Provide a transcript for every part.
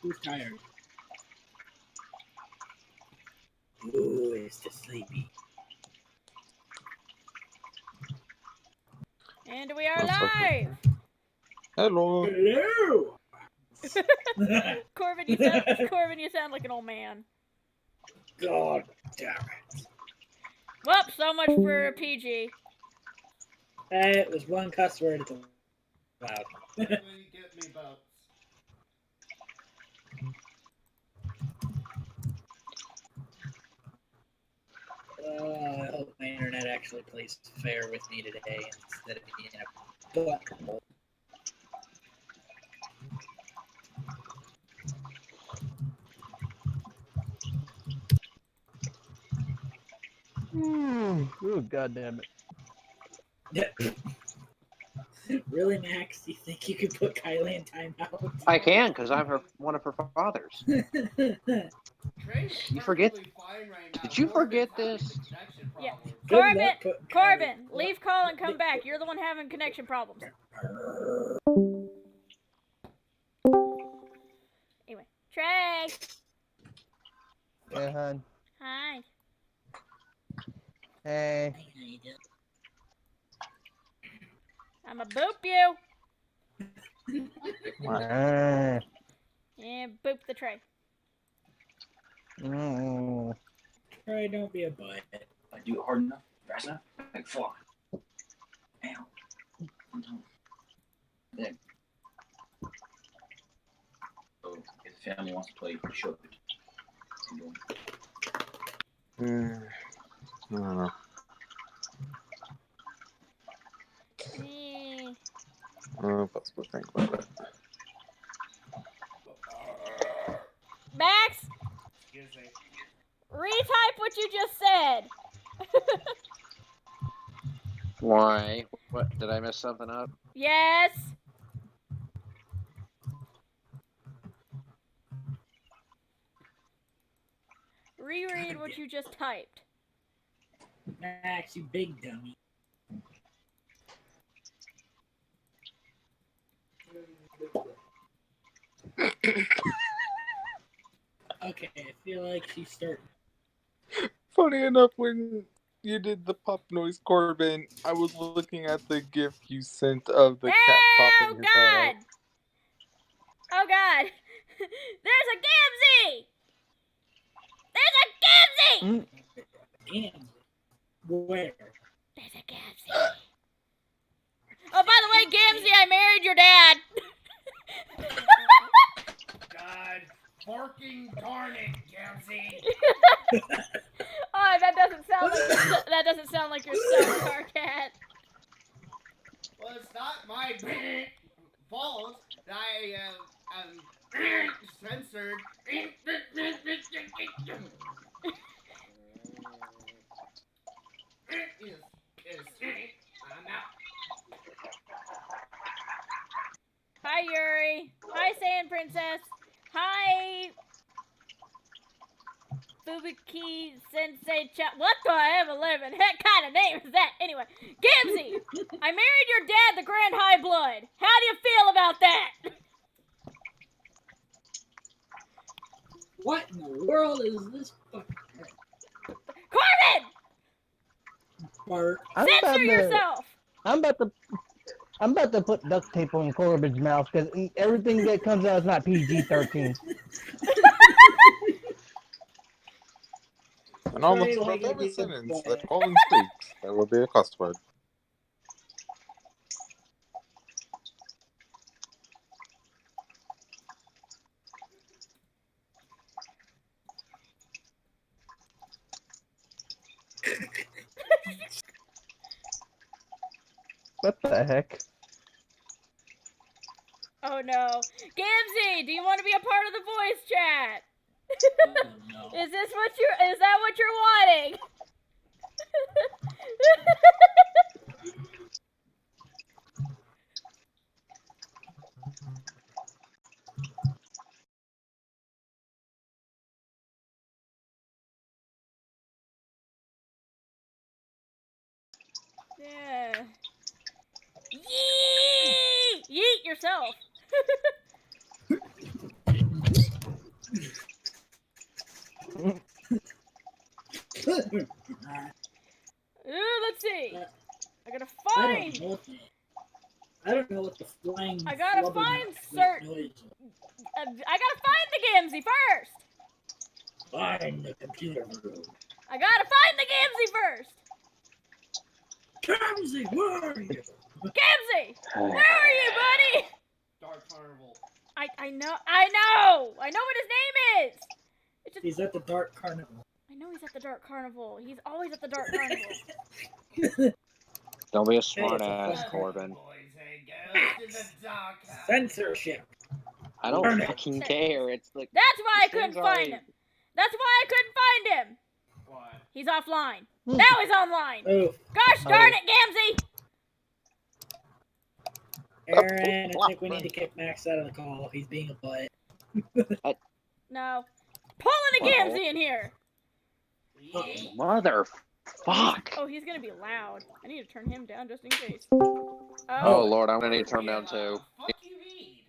Who's tired? Ooh, it's just sleepy. And we are live! Hello. Hello! Corbin, you sound like an old man. God damn it. Well, so much for a PG. It was one cuss word. It's allowed. You get me boats. I hope my internet actually plays fair with me today instead of being a butthole. Oh, God damn it. Really, Max? You think you could put Kylie in timeout? I can, because I'm one of her fathers. Trey's You forget- perfectly fine right now. Did you forget Corbin's having this? connection Yeah. problems. Good Corbin, luck putting Corbin, Kylie- leave call and come back. You're the one having connection problems. Anyway, Trey. Yeah, hon. Hi. Hey. I'ma boop you. Ah. And boop the tray. Mm. Try, don't be a butt. I do it hard enough, fast enough, like fly. Ow. Then. So, if the family wants to play, show it. I don't know. Eh. I don't know if I was supposed to think about it. Max, Excuse me. retype what you just said. Why? What? Did I mess something up? Yes. Reread what you just typed. Max, you big dummy. Okay, I feel like she's starting. Funny enough, when you did the pop noise, Corbin, I was looking at the GIF you sent of the cat popping his head God! out. Oh God! There's a Gamzee! There's a Gamzee! Damn. Where? There's a Gamzee. Oh, by the way, Gamzee, I married your dad. God, barking darn it, Gamzee. Oh, that doesn't sound like your son, car cat. Well, it's not my fault that I am censored. I'm out. Hi, Yuri. Hi, Sand Princess. Hi, Fubuki Sensei Chat. What the M11? Heck kind of name is that? Anyway, Gamzee, I married your dad, the Grand High Blood. How do you feel about that? What in the world is this fucking Corbin! Bart? Censor yourself! I'm about to put duct tape on Corbin's mouth because everything that comes out is not PG-13. And almost Sorry, about like, every it's a sentence butt. that Colin speaks, there will be a cuss word. What the heck? Oh no. Gamzee, do you want to be a part of the voice chat? Oh, no. Is that what you're wanting? Yeah. Yeet! Yeet yourself. Let's see. I gotta I find. don't know what the flying. I gotta flubber find noise certain. is. I gotta find the Gamzee first. Find the computer room. I gotta find the Gamzee first. Gamzee, where are you? Gamzee, where are you, buddy? Dark Carnival. I know what his name is. It's just, He's at the Dark Carnival. I know he's at the Dark Carnival. He's always at the Dark Carnival. Don't be a Hey, smart it's a ass, fun Corbin. Boys and girls in the dark house. Censorship. I don't Darn it. fucking care. It's like That's why I the couldn't stream's find already- him. That's why I couldn't find him. What? He's offline. Now he's online. Oh, Gosh darn it, Gamzee. Aaron, I think we need to kick Max out of the call. He's being a butt. No. Pulling the Wow. Gamzee in here. Mother fuck. Oh, he's gonna be loud. I need to turn him down just in case. Oh lord, I'm gonna need to turn him down too. Fuck you mean?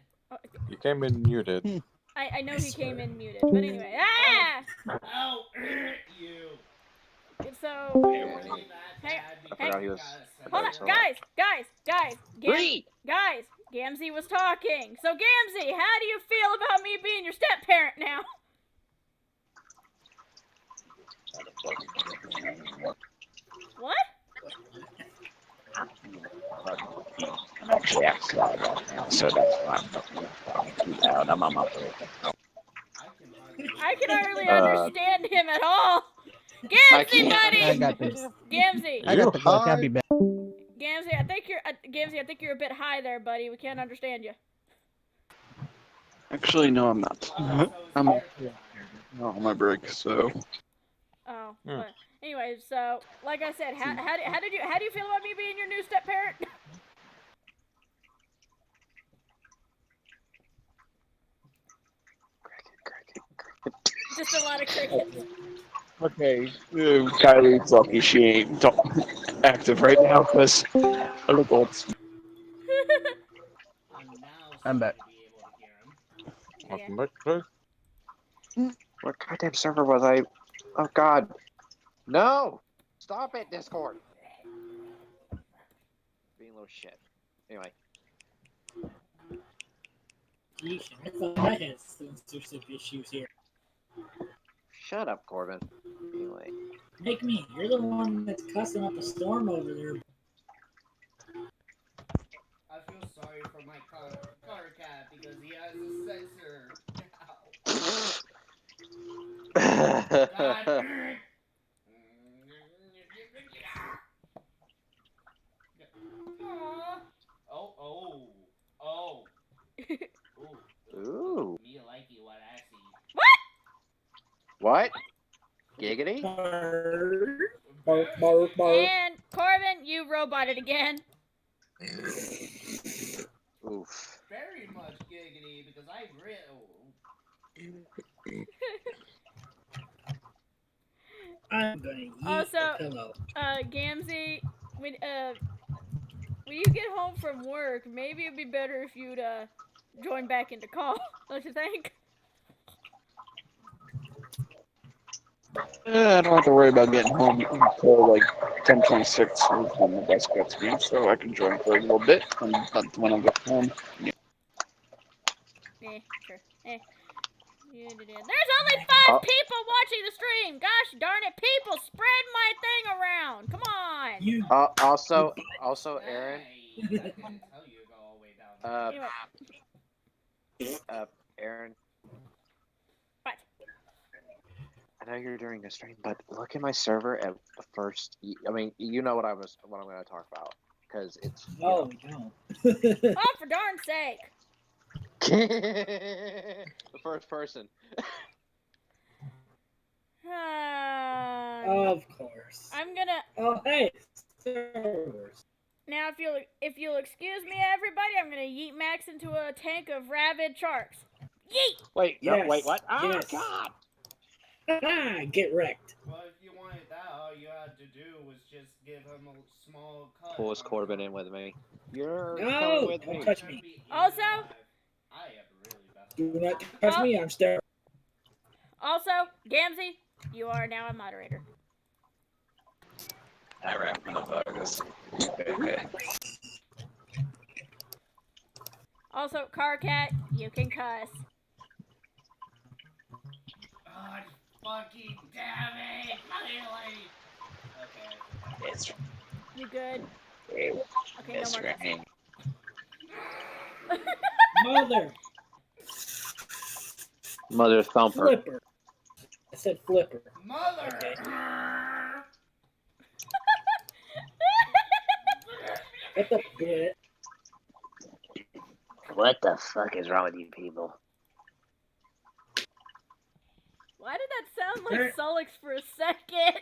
You came in muted. I know he came in muted, but anyway. Ah! Oh, you. So, Really that Hey, bad I forgot he because was- you got hold on, so- guys. Read! Guys, Gamzee was talking. So, Gamzee, how do you feel about me being your step parent now? What? Actually, so that's why I'm too loud. I'm on my I can hardly Uh, understand him at all. I Gamzee, can't. buddy. I got this. Gamzee. I got the clutch. I'll be back. Gamzee, I think you're a bit high there, buddy. We can't understand you. Actually, no, I'm not. Oh, I'm so not on my break, so Oh. Hmm. But anyway, so like I said, how do you feel about me being your new step parent? Just a lot of crickets. okay. Kylie's lucky she ain't active right now because I look old. I'm back. Welcome back, guys. What goddamn server was I? Oh god. No! Stop it, Discord! Being a little shit. Anyway. Yeesh, I thought I had censorship issues here. Shut up, Corbin. Anyway. Make me. You're the one that's cussing up a storm over there. I feel sorry for my car cat because he has a sensor. God. Oh. Ooh. Me like you what I see. What? Giggity? Bark, bark, bark. And Corbin, you roboted again. Oof. Very much giggity because I real. I'm gonna eat Also, the pillow. Gamzee, when you get home from work, maybe it'd be better if you'd join back into call. Don't you think? I don't have to worry about getting home until like 10:26 when the bus gets me, so I can join for a little bit. But when I get home, Sure. There's only 5 people watching the stream. Gosh darn it, people, spread my thing around. Come on. You Also, Aaron. Hey, I didn't tell you to go all the way down. Anyway, Aaron. What? I know you're doing a stream, but look at my server at the first. I mean, you know what I'm going to talk about because it's. No, we don't. Oh, for darn's sake. The first person. Of course. I'm gonna Oh, hey. Star Wars. now if you'll excuse me, everybody, I'm gonna yeet Max into a tank of rabid sharks. Yeet! Wait, no, Yes, wait, what? Oh, yes. God! Ah, get wrecked. Well, if you wanted that, all you had to do was just give him a small cut. Pull this Corbin in with me. You're No, coming with don't me. touch me. Also, Do not touch me. I'm staring. Also, Gamzee, you are now a moderator. Alright, motherfuckers. Also, Carcat, you can cuss. God fucking damn it! Finally! Okay, I forgot. It's You good? okay, Okay, no more cussing. Mother. Mother thumper. Flipper. I said flipper. Mother! Okay. What the shit? What the fuck is wrong with you people? Why did that sound like Solix for a second?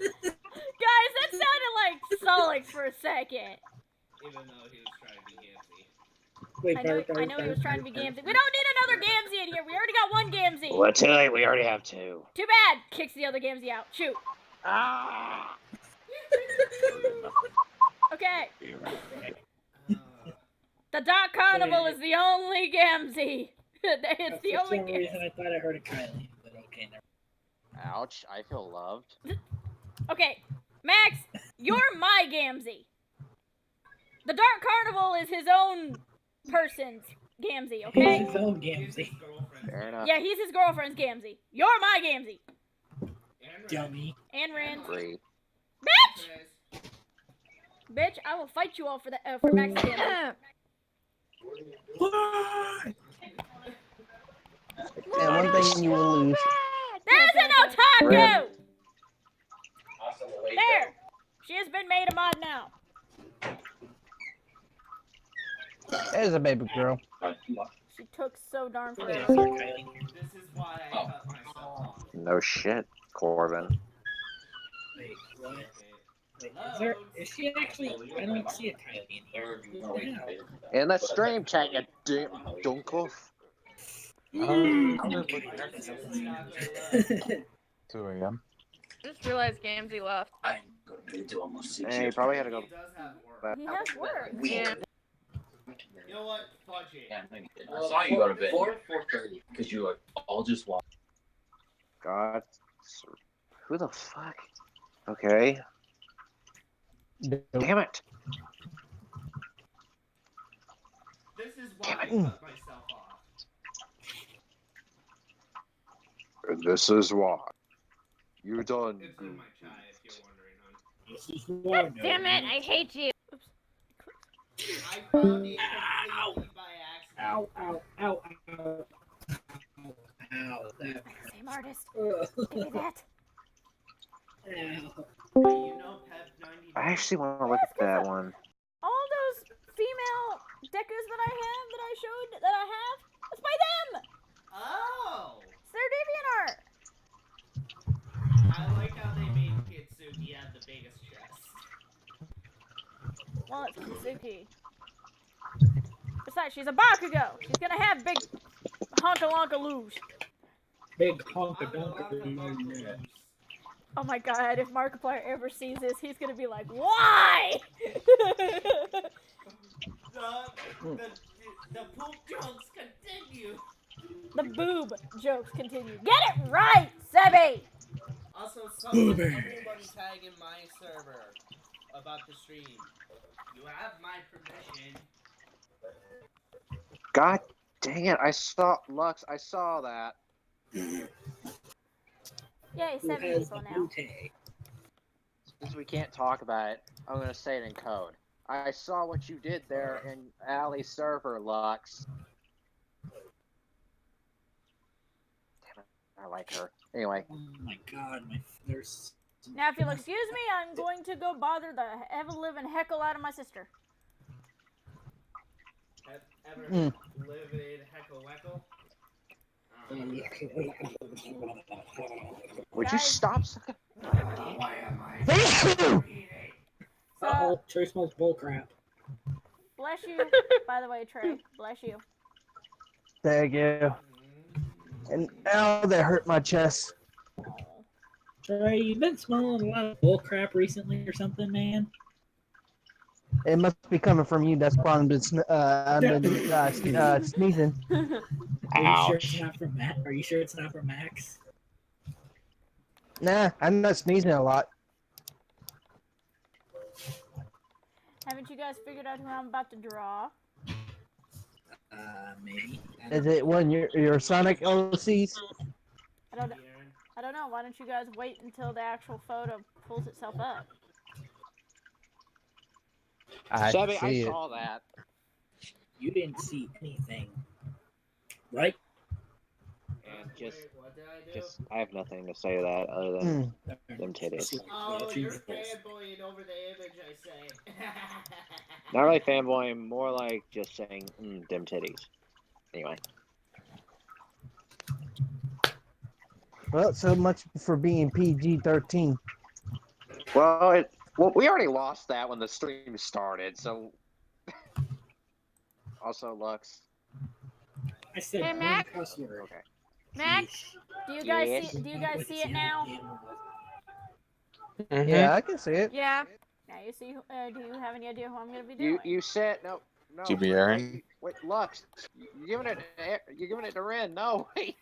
Guys, that sounded like Solix for a second. Even though he was trying to be Gamzee. Wait, I know he was trying to be Gamzee. We don't need another Gamzee in here. We already got one Gamzee. Well, too late. We already have two. Too bad. Kicks the other Gamzee out. Shoot. Ah! Okay. Uh, The Dot Carnival is the only Gamzee. It's the For only some Gamzee. reason, I thought I heard a Kylie, but okay, never. Ouch! I feel loved. Okay, Max, you're my Gamzee. The Dark Carnival is his own person's Gamzee, okay? His own he's his Gamzee. girlfriend. Fair enough. Yeah, he's his girlfriend's Gamzee. You're my Gamzee. And Dummy. And Rand. Great. Bitch! Chris. Bitch, I will fight you all for for Max's Gamzee. What? And one thing you will lose. There's an otaku! There! She has been made a mod now. There's a baby girl. She took so darn Yeah, forever. Kylie. This is why I cut myself off. No shit, Corbin. Wait, what? Okay. Wait, is she actually? I don't see a Kylie in here. Yeah. In the stream chat, you damn dunkoff. It's not gonna love. 2 a.m. Just realized Gamzee left. I'm going to do almost 6 Hey, you years. probably had to go. He does have work. He has work. Yeah. You know what? Fudge it. Yeah, maybe. I saw you go to bed. 4:30 because you all just walked. God. Who the fuck? Okay. Damn it. This is why I cut myself off. And this is why. You done. It's in my chat if you're wondering, hon. This is why. Damn it, I hate you. I found it completely by accident. Ow! Ow! Ow! Ow! Ow! Ow! That. Same artist. Ugh. Give me that. Ow. But you know Pep 90. I actually want to look at that one. All those female decos that I have, that I showed, that I have, it's by them. Oh! It's their DeviantArt. I like how they made Kitsuki have the biggest chest. Well, it's Kitsuki. Besides, she's a Bakugo. She's gonna have big honka-lonka-loos. Big I'm honka a lot of donka. Oh my god, if Markiplier ever sees this, he's gonna be like, why? The poop jokes continue. The boob jokes continue. Get it right, Sebi! Also, everybody tag in my server about the stream. You have my permission. God dang it! I saw Lux. I saw that. Yay, Who 7 has people the now. booty? Since we can't talk about it, I'm gonna say it in code. I saw what you did there in Allie's server, Lux. Damn it, I like her. Anyway, Oh my god, my there's. Now, if you'll excuse me, I'm going to go bother the ever-living heckle out of my sister. Ever Mm. live in Heckle Weckle? would you Guys. stop sucking? Why am I Thank you! eating? So, Oh, Trey smells bullcrap. bless you, by the way, Trey. Bless you. Thank you. And ow, that hurt my chest. Trey, you been smelling a lot of bullcrap recently or something, man? It must be coming from you. That's why I've been sneezing. Are you sure it's Ouch. not from Matt? Are you sure it's not from Max? Nah, I'm not sneezing a lot. Haven't you guys figured out who I'm about to draw? Maybe. Is it one of your Sonic OCs? I don't know. Why don't you guys wait until the actual photo pulls itself up? Chevy, I see it. saw that. You didn't see anything, right? And just, Wait, what did I do? I have nothing to say to that other than them titties. Oh, you're fanboying over the image, I say. Not really fanboying, more like just saying, them titties. Anyway. Well, so much for being PG-13. Well, we already lost that when the stream started, so. Also, Lux. I said Hey, one Max? cuss word. Okay. Max? Do you guys Yes. see? Do you guys see it now? Mhm. Yeah, I can see it. Yeah. Now you see. Do you have any idea who I'm gonna be doing? You said no. GB Aaron? Wait, Lux, you're giving it to Ren. No, wait.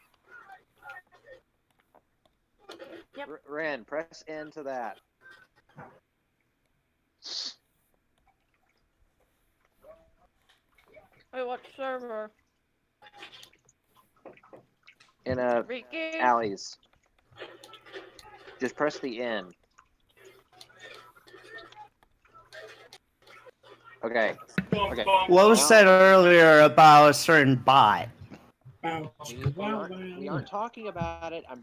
Yep. Ren, press into that. Wait, what server? In a Ricky? alleys. Just press the N. Okay. What was said earlier about a certain bot? We aren't talking about it. I'm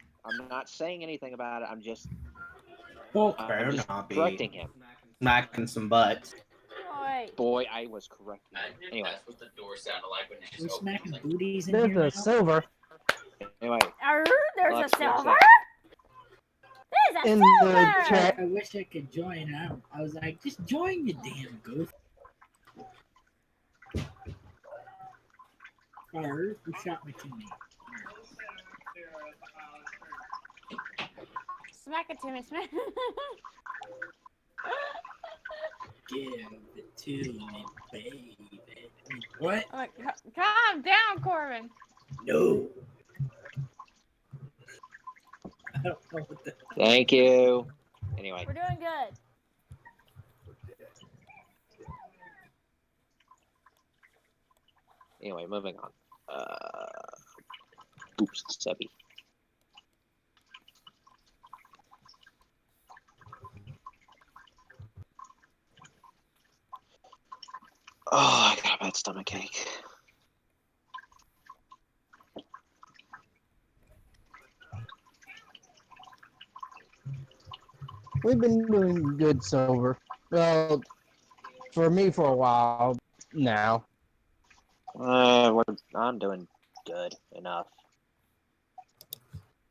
not saying anything about it. I'm just Better not be correcting him. smacking some butts. Oh, wait. Boy, I was correcting him. Anyway. That's what the door sounded like when you We're just smacking booties in There's here a now? silver Anyway. There's Lux, a silver. what's There's a in silver. the chat. I wish I could join out. I was like, just join, you damn goof. Fire, who shot my teammate? Smack it to me, smack. Give it to me, baby. What? I'm like, calm down, Corbin. No. I don't know what the. Thank you. Anyway. We're doing good. Anyway, moving on. Oops, Sebby. Oh, I got a bad stomach ache. We've been doing good silver. Well, for me for a while now. I'm doing good enough.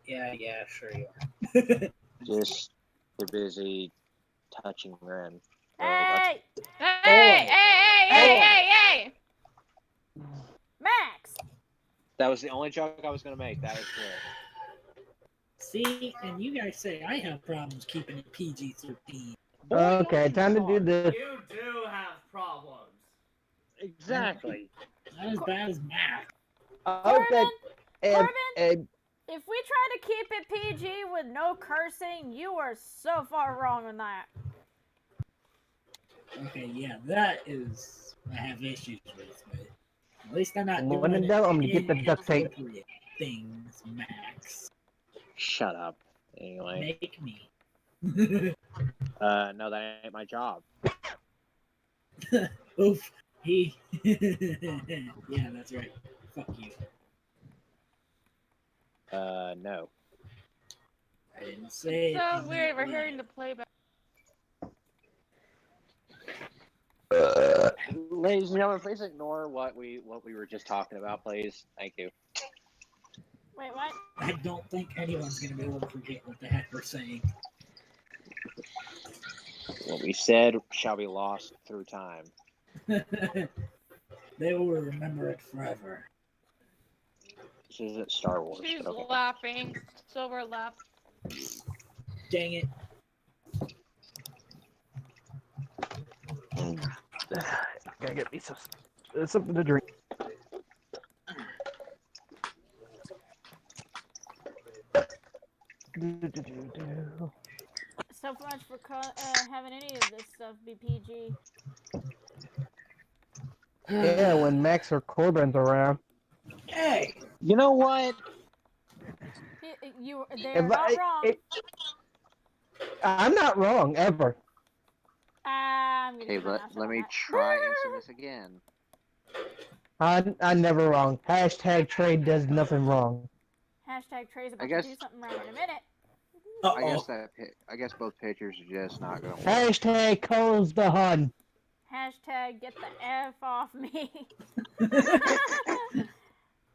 Yeah, sure you are. Just too busy touching Ren. Hey, Hey! Max. That was the only joke I was gonna make. That is clear. See, and you guys say I have problems keeping it PG-13. Okay, time to do this. You do have problems. Exactly. Not as bad as Mac. Okay. Corbin, and if we try to keep it PG with no cursing, you are so far wrong on that. Okay, yeah, that is I have issues with, but at least I'm not when doing in doubt, I'm gonna get the duct tape. inappropriate things, Max. Shut up. Anyway. Make me. No, that ain't my job. Oof. He. Yeah, that's right. Fuck you. No. I didn't say. So weird, we're hearing the playback. Ladies and gentlemen, please ignore what we were just talking about, please. Thank you. Wait, what? I don't think anyone's gonna be able to forget what the heck we're saying. What we said shall be lost through time. They will remember it forever. This isn't Star Wars. She's but okay. laughing. Silver laugh. Dang it. Gotta get me something to drink. So much for having any of this stuff be PG. Yeah, when Max or Corbin's around. Hey, You know what? They're not wrong. I'm not wrong ever. I'm gonna Okay, keep my mouth shut let on me that. try answering this again. I'm never wrong. Hashtag trade does nothing wrong. Hashtag Trey's about I to guess- do something wrong in a minute. I guess both pitchers are just not gonna work. Hashtag calls the Hun. Hashtag get the F off me.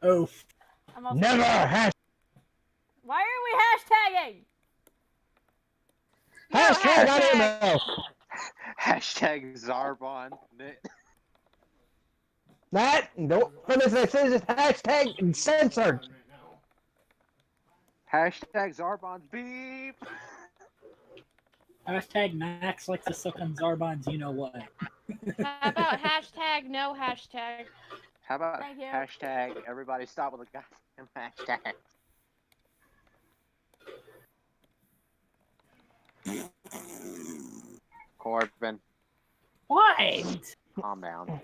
oh, I'm also Never hash. Why are we hashtagging? No, Hashtag I don't know. Hashtag Zarbon. That no. For this it says it's hashtag censored. Hashtag Zarbon's beep. hashtag Max likes to suck on Zarbon's you know what. How about hashtag no hashtag? How about Thank you. hashtag everybody stop with the goddamn hashtag? Corbin, What? calm down.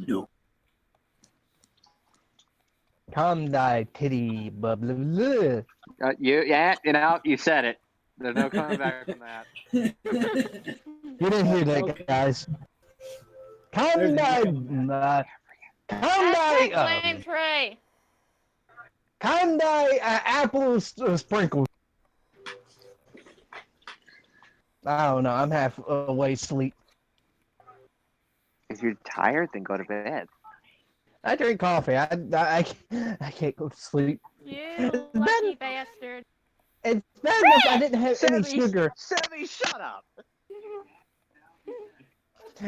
No. Come die titty blah blah blah. You said it. There's no coming back from that. You didn't hear that, Okay. guys. Come There's no die. coming Come Hashtag die. blame Trey. Come die. Apple sprinkles. I don't know. I'm half awake sleep. If you're tired, then go to bed. I drink coffee. I can't go to sleep. You lucky bastard. It's bad enough I didn't have any sugar. Sammy, shut up.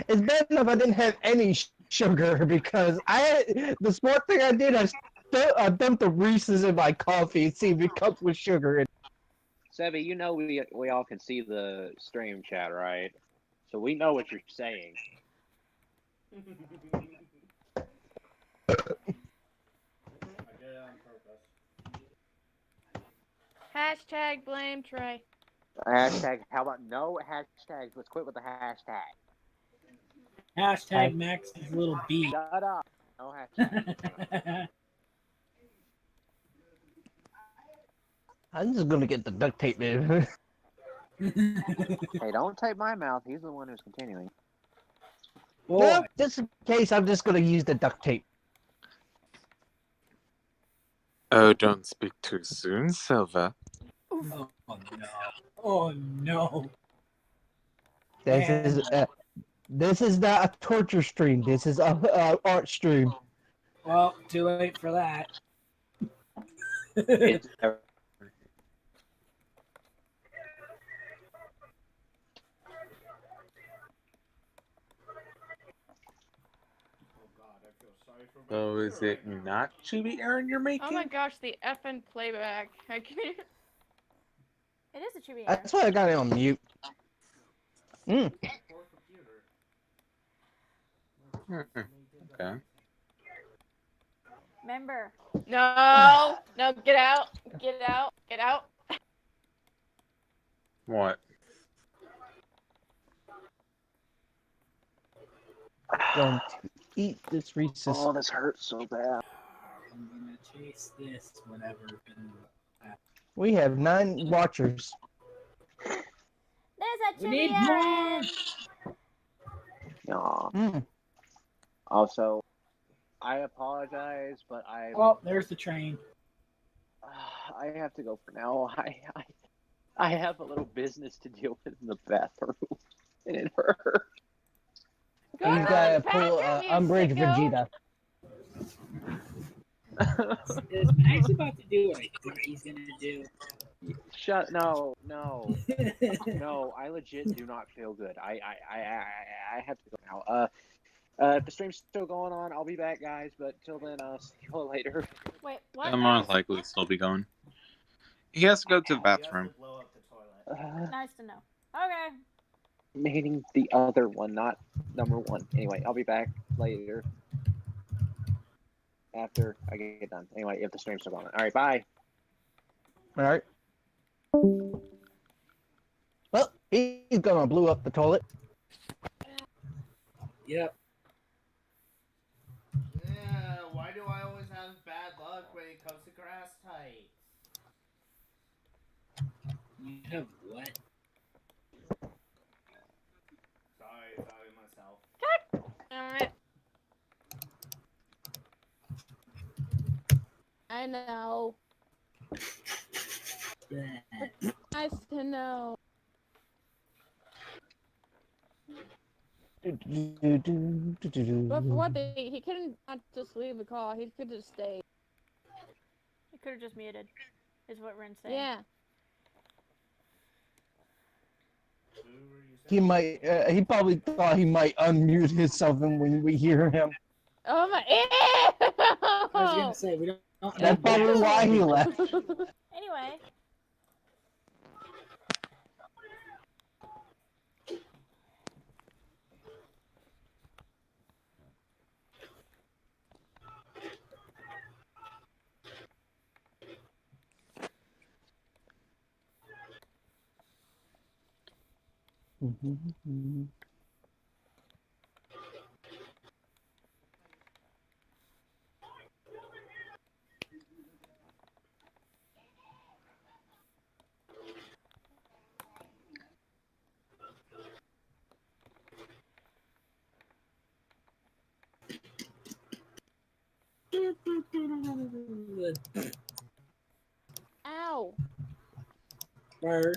It's bad enough I didn't have any sugar because the smart thing I did, I dumped the Reese's in my coffee and see if it comes with sugar. Sebby, you know we all can see the stream chat, right? So we know what you're saying. Hashtag blame Trey. Hashtag, how about no hashtags? Let's quit with the hashtag. Hashtag Max's little beat. Shut up. No hashtag. I'm just gonna get the duct tape, man. Hey, don't tape my mouth. He's the one who's continuing. No, just in case, I'm just gonna use the duct tape. Oh, don't speak too soon, Silva. Oh no. Oh no. This is not a torture stream. This is a art stream. Well, too late for that. So is it not Chibi Aaron you're making? Oh my gosh, the effing playback. I can't. It is a chibi. That's why I got it on mute. Okay. Remember. No, no, get out, get out, get out. What? Going to eat this Reese's. Oh, this hurts so bad. I'm gonna chase this whatever. We have 9 watchers. There's a We chibi need Aaron. Yeah. Also, I apologize, but Oh, there's the train. I have to go for now. I have a little business to deal with in the bathroom, and it hurts. He's got to pull Umbridge Vegeta. Is Max about to do what I think he's gonna do? No. No, I legit do not feel good. I have to go now. If the stream's still going on, I'll be back, guys. But till then, see you all later. Wait, what? I'm more likely still be going. He has to go to the bathroom. Nice to know. Okay. Meaning the other one, not number one. Anyway, I'll be back later after I get done. Anyway, if the stream's still going. All right, bye. All right. Well, he's gonna blow up the toilet. Yep. Yeah, why do I always have bad luck when it comes to grass types? You have what? Sorry myself. Alright. I know. Bleh. Nice to know. But for one thing, he couldn't not just leave the call. He could just stay. He could have just muted, is what Rin's saying. Yeah. Who were you He saying? might. He probably thought he might unmute himself when we hear him. Oh my. I was gonna say we don't That's need probably that. why he left. Anyway. Ow. Brr.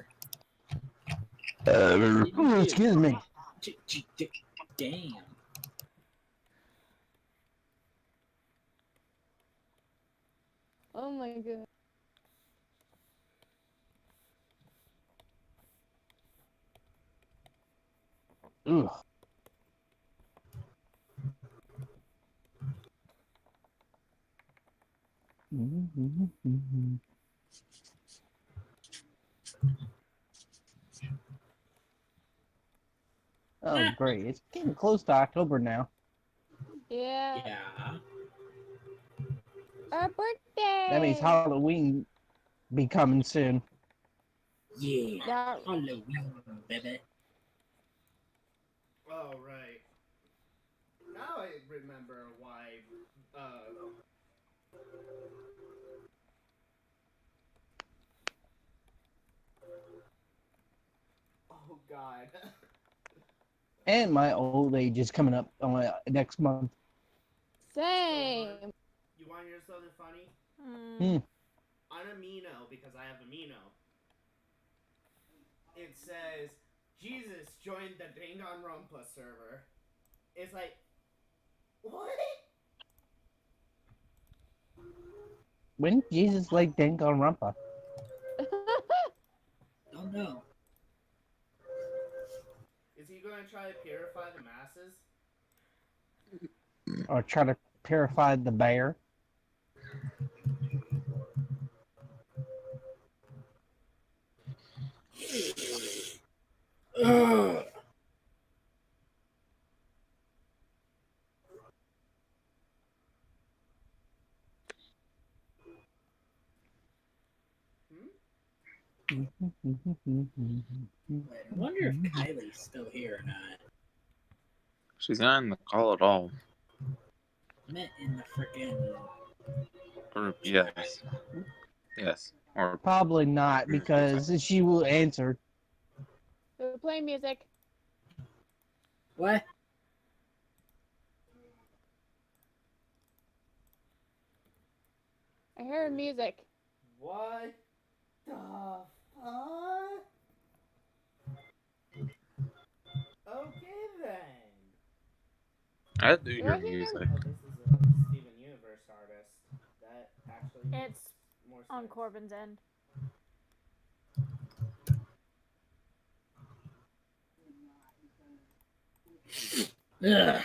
Excuse me. Damn. Oh my god. Ugh. Oh, great. It's getting close to October now. Yeah. Yeah. Our birthday. That means Halloween be coming soon. Yeah. Yeah. Halloween, baby. Oh, right. Now I remember why, oh god. And my old age is coming up next month. Same. You want to hear something funny? On Amino, because I have Amino, it says, Jesus joined the Danganronpa server. It's like, what? When Jesus like Danganronpa? Oh no. Is he going to try to purify the masses? Or try to purify the bear? Ugh. I wonder if Kylie's still here or not. She's not in the call at all. I meant in the frickin'. Or, yes. Yes. Or Probably not, because she will answer. So play music. What? I heard music. What the fuck? Okay then. I do Do your I hear- music. Oh, this is a Steven Universe artist. That actually makes It's more on sense. Corbin's end. Ugh.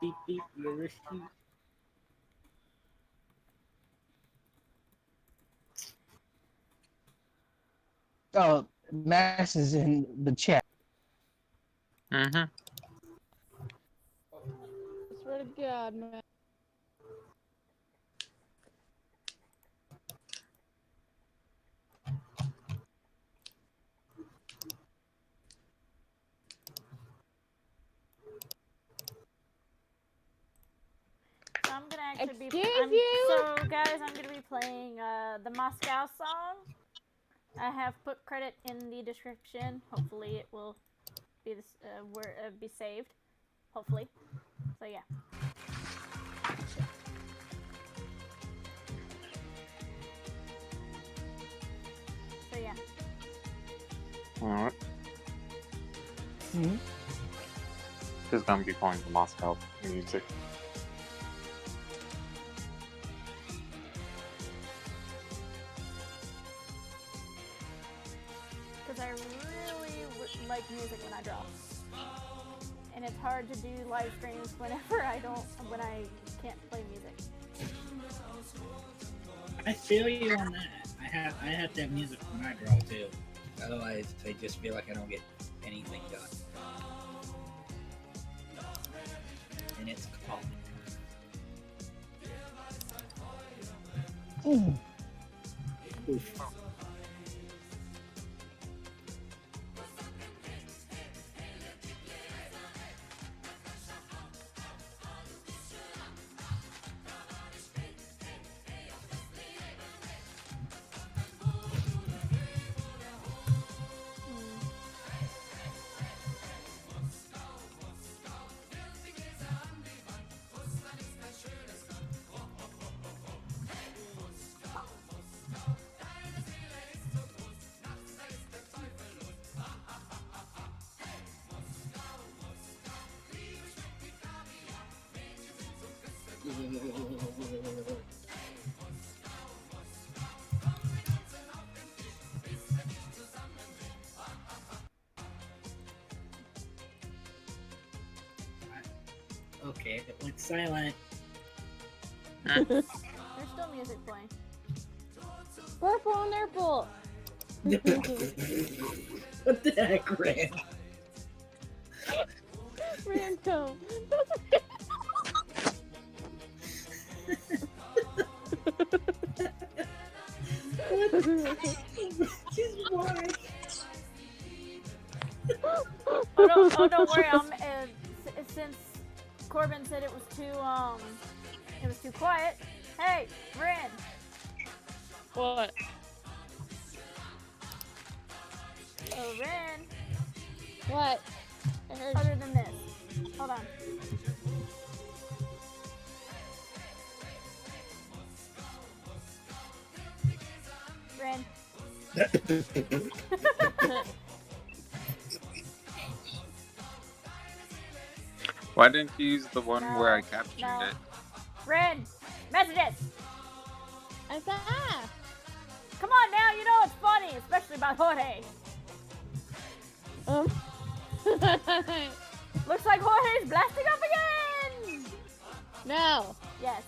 Beep beep. Where is she? Oh, Max is in the chat. Mm-hmm. I swear to God, man. So I'm gonna actually Excuse be. you? So guys, I'm gonna be playing the Moscow song. I have put credit in the description. Hopefully, it will be be saved. Hopefully. So yeah. So yeah. Alright. Hmm? Just gonna be playing the Moscow music. Because I really like music when I draw. And it's hard to do live streams when I can't play music. I feel you on that. I have to have music when I draw too. Otherwise, I just feel like I don't get anything done. And it's calming. Oof. Okay, it went silent. There's still music playing. Purple and purple. What the heck, Ran? Random. Oh, don't worry. Since Corbin said it was too quiet. Hey, Rin. What? Oh, Rin. What? I heard Other than this, hold on. Rin. Why didn't you use the one No, where I captioned no. it? Rin, messages. I said, ah. Come on now, you know it's funny, especially about Jorge. Looks like Jorge's blasting up again. No. Yes.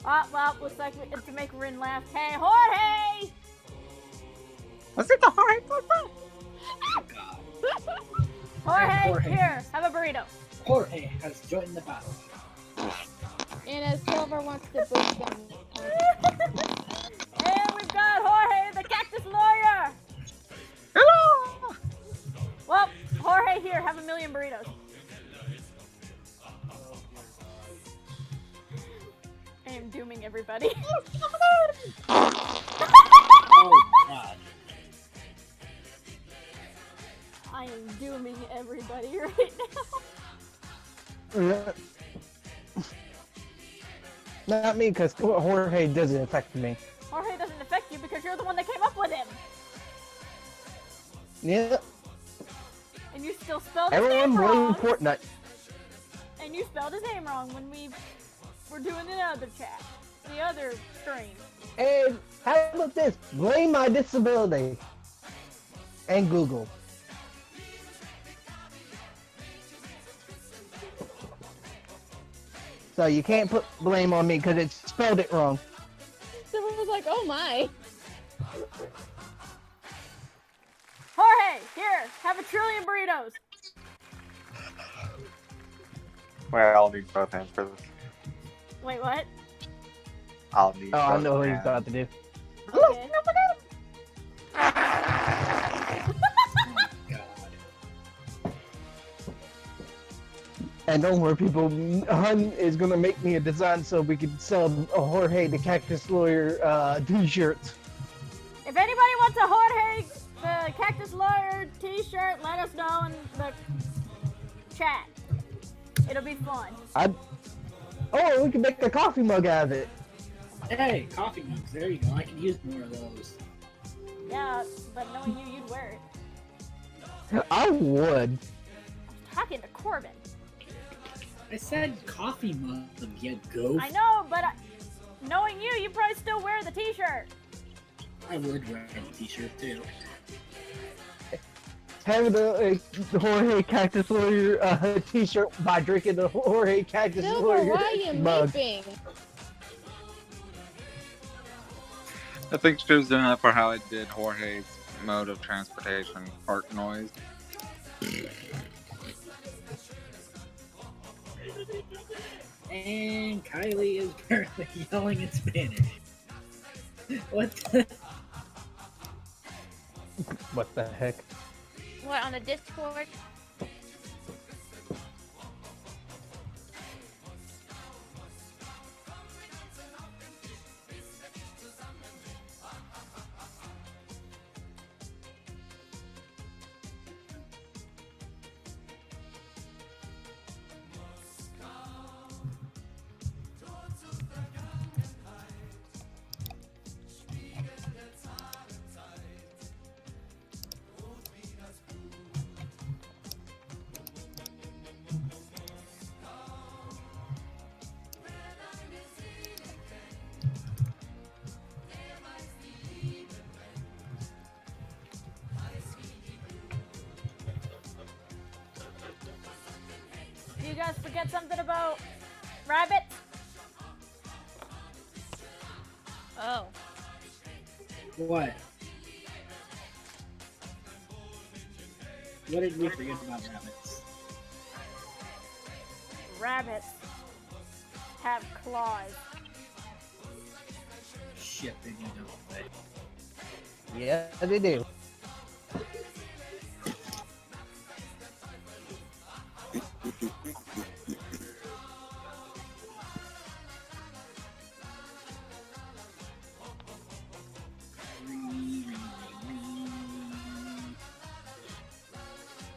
Well, looks like we have to make Rin laugh. Hey, Jorge! Was it the Jorge? Jorge, here, have a burrito. Jorge has joined the battle. And Silver wants to boost them. And we've got Jorge, the cactus lawyer. Hello! Well, Jorge, here, have a million burritos. I am dooming everybody. Oh, God. I am dooming everybody right now. Not me, because Jorge doesn't affect me. Jorge doesn't affect you because you're the one that came up with him. Yeah. And you still spelled his Everyone name blame wrong. Fortnite. And you spelled his name wrong when we were doing the other chat. The other stream. And how about this? Blame my disability. And Google. So you can't put blame on me because it spelled it wrong. Someone was like, oh my. Jorge, here, have a trillion burritos. Wait, I'll need both hands for this. Wait, what? I'll need Oh, I both know what he's hands. about to do. Okay. And don't worry, people. Hun is gonna make me a design so we can sell a Jorge the Cactus Lawyer t-shirts. If anybody wants a Jorge the Cactus Lawyer t-shirt, let us know in the chat. It'll be fun. Oh, we can make a coffee mug out of it. Hey, coffee mugs. There you go. I can use more of those. Yeah, but knowing you, you'd wear it. I would. I'm talking to Corbin. I said coffee mug, you goof. I know, but knowing you, you'd probably still wear the t-shirt. I would wear a t-shirt too. Having the Jorge Cactus Lawyer t-shirt by drinking the Jorge Cactus Silver, Lawyer why are you mug. moping? I think she was doing that for how it did Jorge's mode of transportation, fart noise. And Kylie is apparently yelling in Spanish. What the? What the heck? What, on the Discord? Do you guys forget something about rabbits? Oh. What? What did we forget about rabbits? Rabbits have claws. Shit, they do, don't they? Yeah, they do.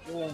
Whoa.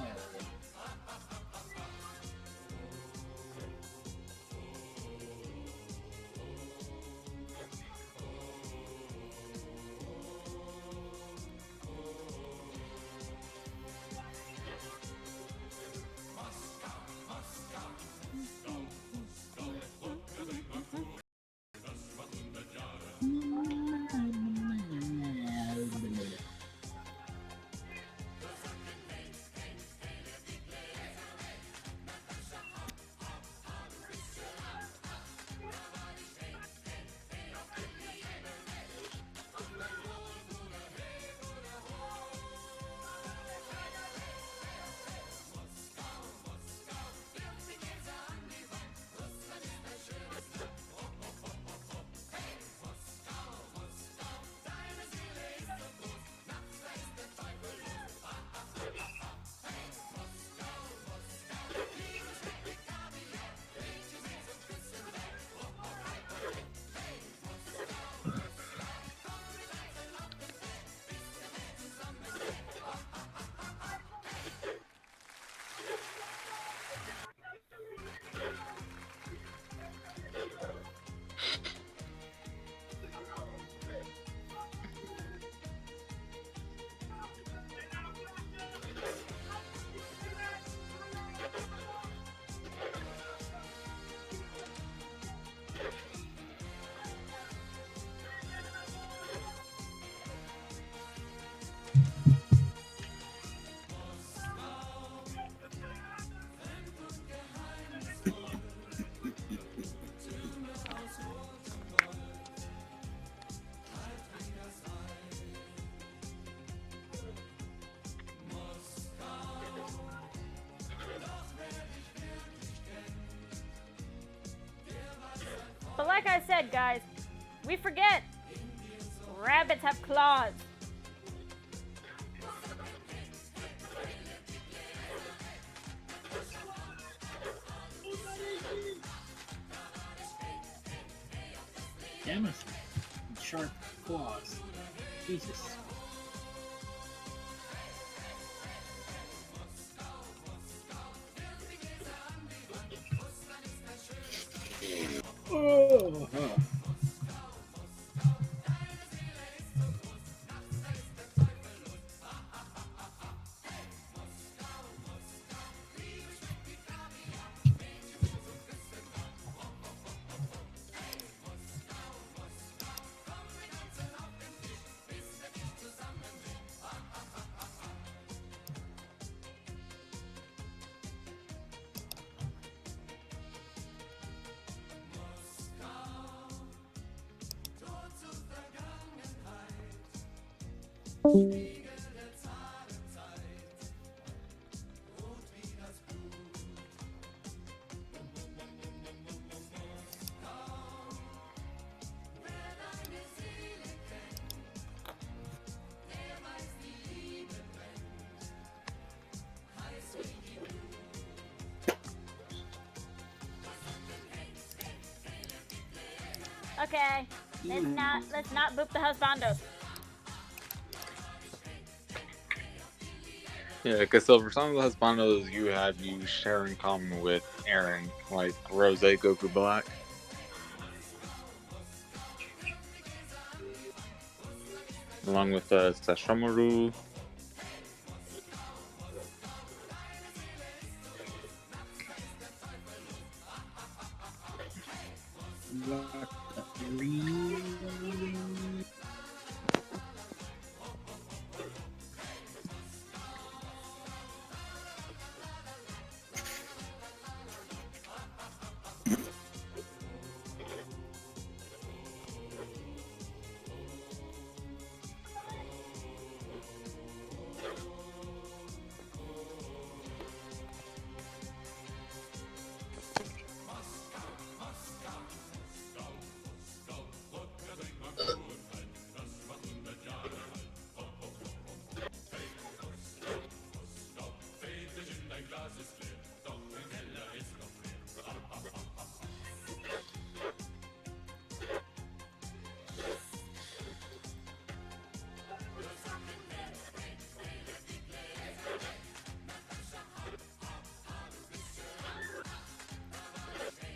like I said, guys, we forget. Rabbits have claws. Damn it. Sharp claws. Jesus. Oh. Okay, let's not boop the husbandos. Yeah, because so for some of the husbandos you share in common with Aaron, like Rose, Goku Black. Along with Sesshomaru.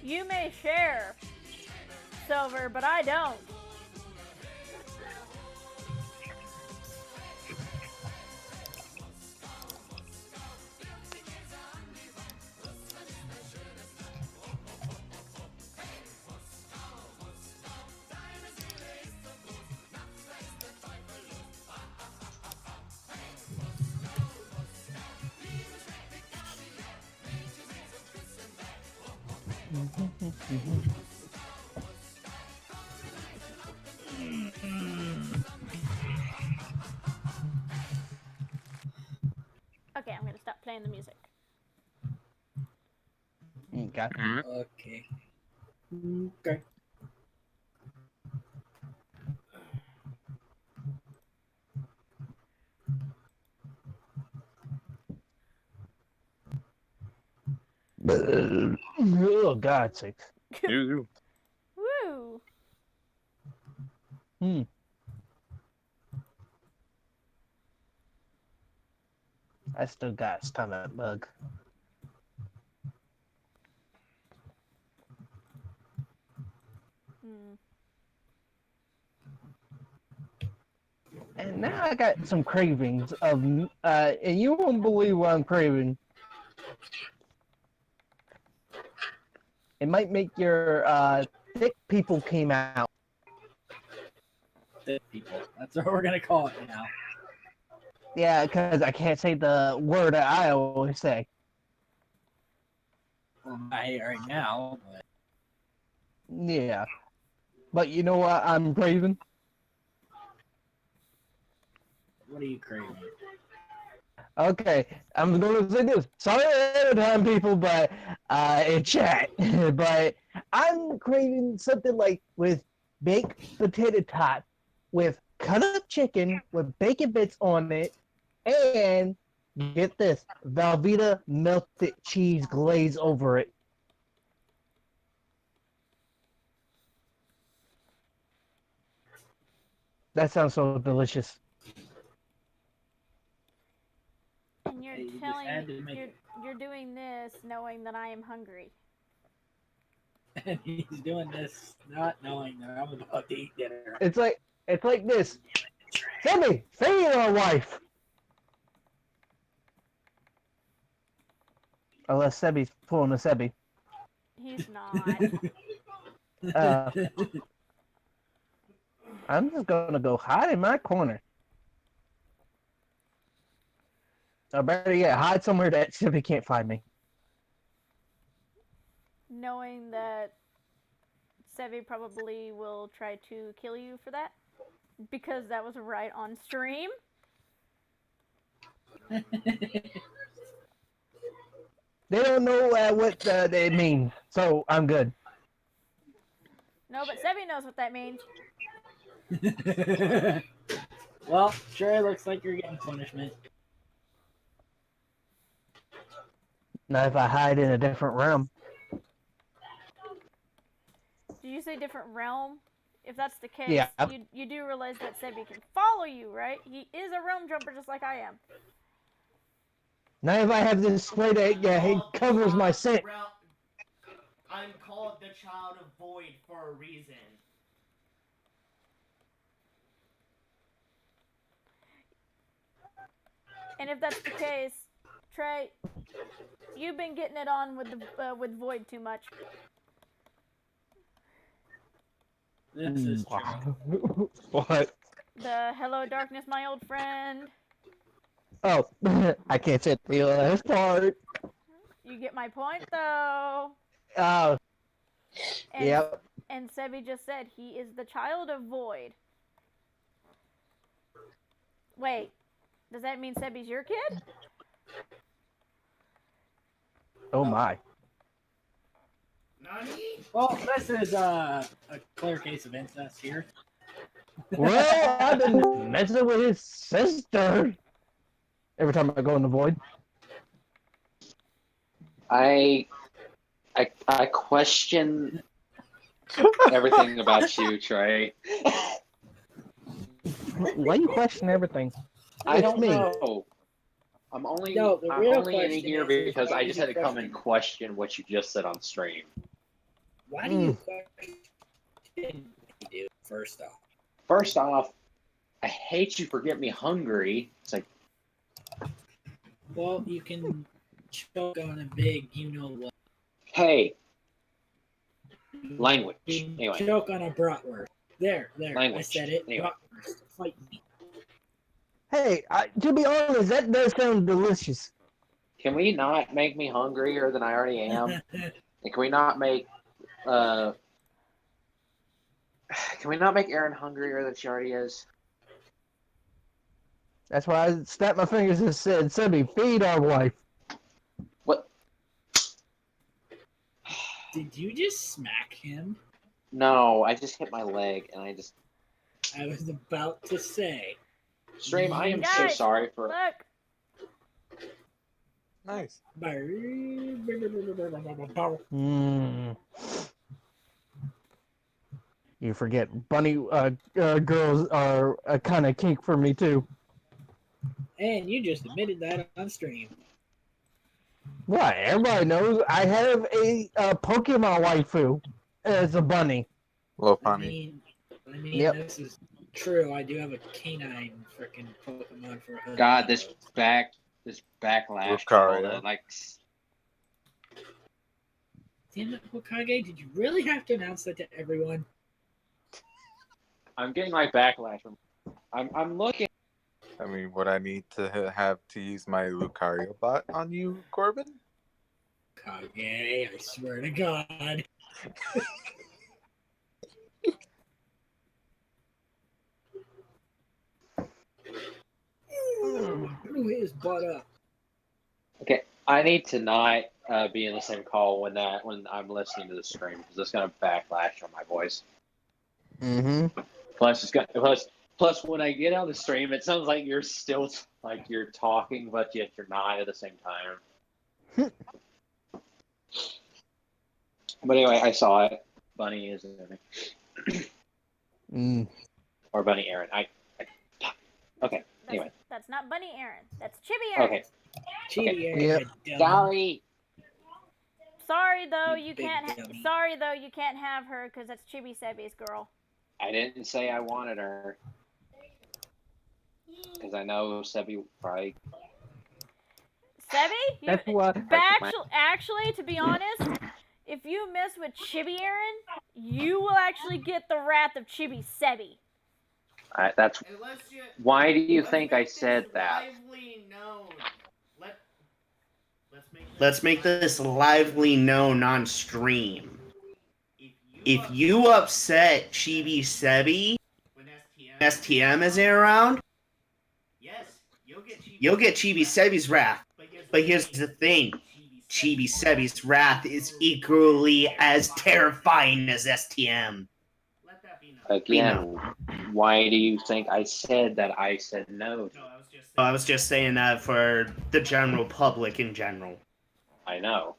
You may share, Silver, but I don't. Okay, I'm gonna stop playing the music. Okay. Okay. Okay. Oh, God sakes. You. Woo! I still got a stomach bug. And now I got some cravings of, and you won't believe what I'm craving. It might make your thick people came out. Thick people. That's what we're gonna call it now. Yeah, because I can't say the word that I always say. Well, I hate it right now, but Yeah. But you know what I'm craving? what are you craving? Okay, I'm gonna say this. Sorry ahead of time, people, but in chat, but I'm craving something like with baked potato tot, with cut up chicken with bacon bits on it, and get this, Velveeta melted cheese glaze over it. That sounds so delicious. And you're Hey, you just telling had me to make you're doing this knowing that I am hungry. And he's doing this not knowing that I'm about to eat dinner. It's like this. Sammy, feed our wife. Unless Sebi's pulling a Sebi. He's not. I'm just gonna go hide in my corner. Or better yet, hide somewhere that Sebi can't find me. Knowing that Sevi probably will try to kill you for that. Because that was right on stream. They don't know what they mean, so I'm good. No, but Sevi knows what that means. Well, sure, looks like you're getting punishment. Now if I hide in a different realm. Did you say different realm? If that's the case, Yeah. you do realize that Sebi can follow you, right? He is a realm jumper just like I am. Now if I have this spray that it covers my scent. I'm called the Child of Void for a reason. And if that's the case, Trey, you've been getting it on with Void too much. This is true. What? The hello darkness, my old friend. Oh, I can't say the last part. You get my point though. Oh. And, Yep. And Sebi just said he is the child of Void. Wait, does that mean Sebi's your kid? Oh my. Nani? Well, this is a clear case of incest here. Well, I've been messing with his sister. Every time I go in the void. I question everything about you, Trey. Why you question everything? I It's don't me. know. I'm only No, the real in question here is because why I do just you had to come and question what you just said on stream. Why do you question me, first off? First off, I hate you for getting me hungry. It's like, Well, you can choke on a big, you know what. hey, language. You can Anyway, choke on a bratwurst. There, I language. said it. Anyway. Bratwurst. Fight me. Hey, to be honest, that does sound delicious. Can we not make me hungrier than I already am? And can we not make Erin hungrier than she already is? That's why I snapped my fingers and said, Sebi, feed our wife. What? Did you just smack him? No, I just hit my leg and I was about to say. Stream, I am so Guys, sorry for. Look, Nice. You forget, bunny girls are a kind of kink for me too. And you just admitted that on stream. What? Everybody knows I have a Pokemon waifu as a bunny. Lopunny. I mean, Yep. This is true. I do have a canine freaking Pokemon for a God, this backlash. Lucario. Like, Damn it, Hokage, did you really have to announce that to everyone? I'm getting my backlash from. I'm looking. I mean, would I need to have to use my Lucario bot on you, Corbin? Kage, I swear to God. Who is butt up. Okay, I need to not be in the same call when I'm listening to the stream because it's gonna backlash on my voice. Mm-hmm. Plus when I get on the stream, it sounds like you're still like you're talking, but yet you're not at the same time. But anyway, I saw it. Bunny is or Bunny Aaron. Okay. Anyway. That's not Bunny Aaron. That's Chibi Aaron. Okay. Chibi Aaron. Yep. you dummy. Sorry. Sorry though, You you big can't. dummy. Sorry though, you can't have her because that's Chibi Sebi's girl. I didn't say I wanted her. Because I know Sebi probably. Sebi? That's what. Actually, to be honest, if you mess with Chibi Aaron, you will actually get the wrath of Chibi Sebi. That's. Why do you think I said that? Let's make this lively known on stream. If you upset Chibi Sebi when STM isn't around, you'll get Chibi Sebi's wrath. But here's the thing. Chibi Sebi's wrath is equally as terrifying as STM. Again, why do you think I said that I said no? I was just saying that for the general public in general. I know.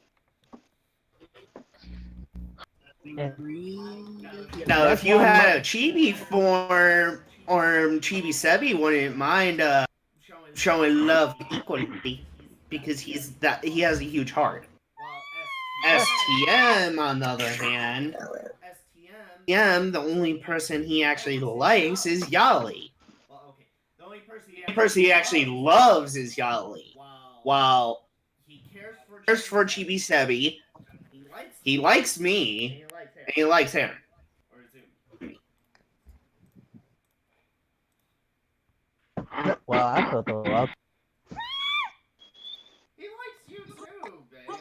Now, if you had a Chibi form or Chibi Sebi wouldn't mind showing love equally because he has a huge heart. STM, on the other hand, the only person he actually likes is Yali. The only person he actually loves is Yali. While he cares for Chibi Sebi, he likes me, and he likes him. Well, I thought the love. He likes you too, babe.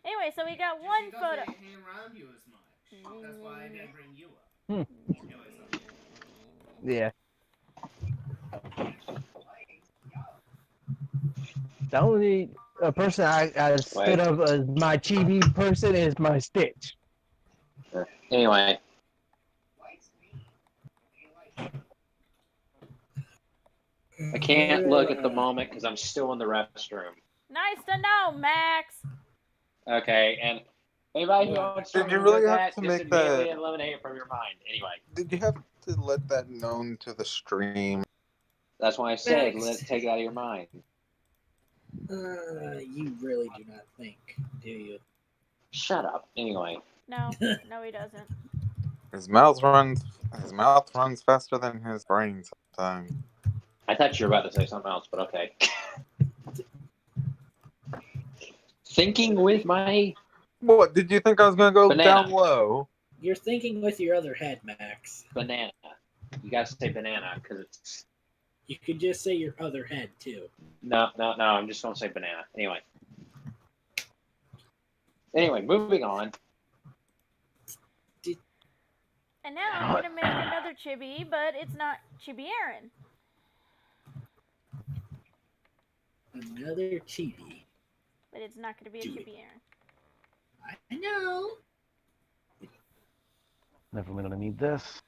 Anyway, so we got one photo. Hang around you as much. That's why I didn't bring you up. Yeah. The only person I stood up as my chibi person is my Stitch. Anyway. I can't look at the moment because I'm still in the restroom. Nice to know, Max. Okay, and anybody who wants to Did you really have that, to just make immediately that? eliminate it from your mind. Anyway, Did you have to let that known to the stream? that's why I said Max. take it out of your mind. You really do not think, do you? Shut up. Anyway. No, he doesn't. His mouth runs faster than his brain sometimes. I thought you were about to say something else, but okay. Thinking with my... What, did you think I was going to go down low? You're thinking with your other head, Max. Banana. You gotta say banana, because it's... You could just say your other head, too. No, I'm just gonna say banana. Anyway, moving on. And now I'm gonna make another chibi, but it's not Chibi Aaron. Another chibi. But it's not gonna be a Chibi Aaron. I know. Never gonna need this.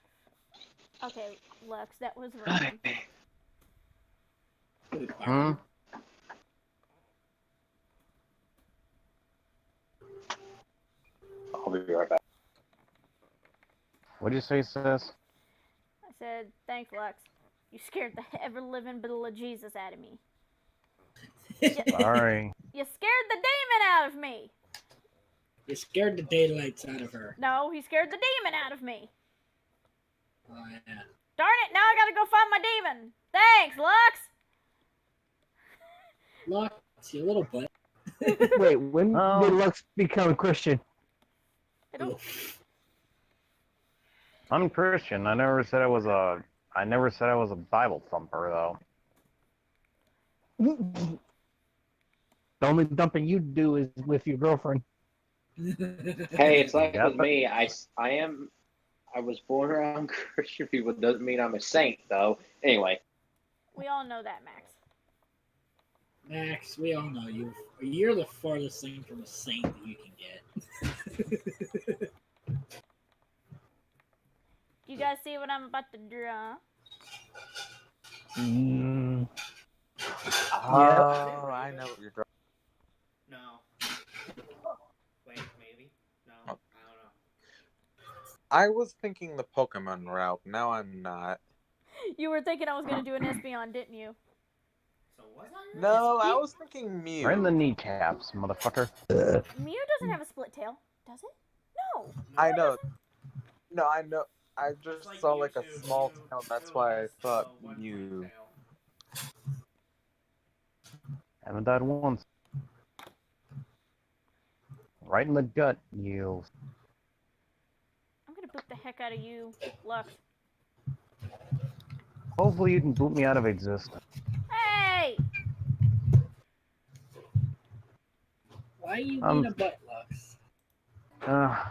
Okay, Lux, that was wrong. Hmm? I'll be right back. What did you say, sis? I said, thanks, Lux. You scared the ever-living bejesus out of me. Sorry. You scared the demon out of me. You scared the daylights out of her. No, he scared the demon out of me. Oh, yeah. Darn it, now I gotta go find my demon. Thanks, Lux. Lux, you little butt. Wait, when did Lux become a Christian? I'm Christian. I never said I was a Bible thumper though. The only dumping you do is with your girlfriend. Hey, it's like with me. I was born around Christian people. Doesn't mean I'm a saint, though. Anyway. We all know that, Max. Max, we all know you're the farthest thing from a saint that you can get. You guys see what I'm about to draw? Mm, Oh, I know what you're drawing. No. Wait, maybe? No, I don't know. I was thinking the Pokemon route. Now I'm not. You were thinking I was gonna do an Espeon, didn't you? So was I? No, I was thinking Mew. Right in the kneecaps, motherfucker. Mew doesn't have a split tail, does it? No. I it know. doesn't. No, I know. I just like saw like a Mewtwo, small Mew- tail. That's Mew why I has, thought one Mew. ponytail. Haven't died once. Right in the gut, you. I'm gonna boot the heck out of you, Lux. Hopefully you can boot me out of existence. Hey! Why are you being a butt, Lux?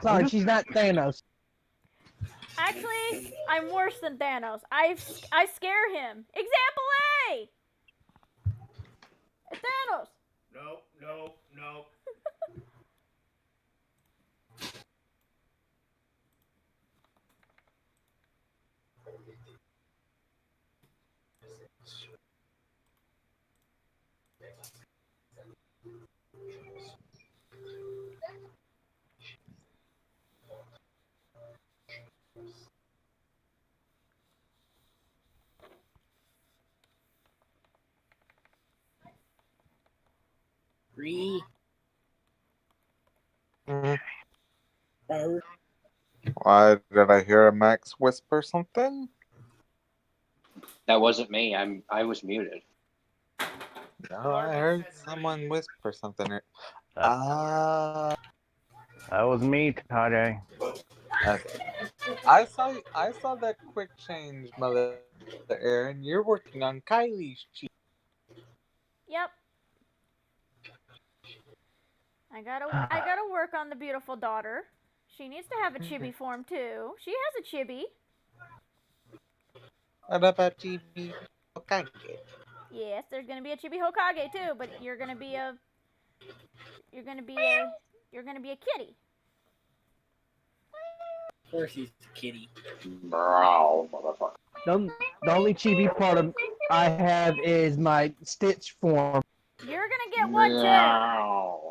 Sorry, she's not Thanos. Actually, I'm worse than Thanos. I scare him. Example A! Thanos! Nope, nope, nope. Three. Why did I hear a Max whisper something? That wasn't me. I was muted. No, I heard someone whisper something. That was me, Kage. Okay. I saw that quick change, Mother Aaron. You're working on Kylie's cheek. Yep. I gotta work on the beautiful daughter. She needs to have a chibi form too. She has a chibi. What about Chibi Hokage? Yes, there's gonna be a chibi Hokage too, but you're gonna be a kitty. Of course he's a kitty. Bro, motherfucker. The only chibi part I have is my Stitch form. You're gonna get one too. No.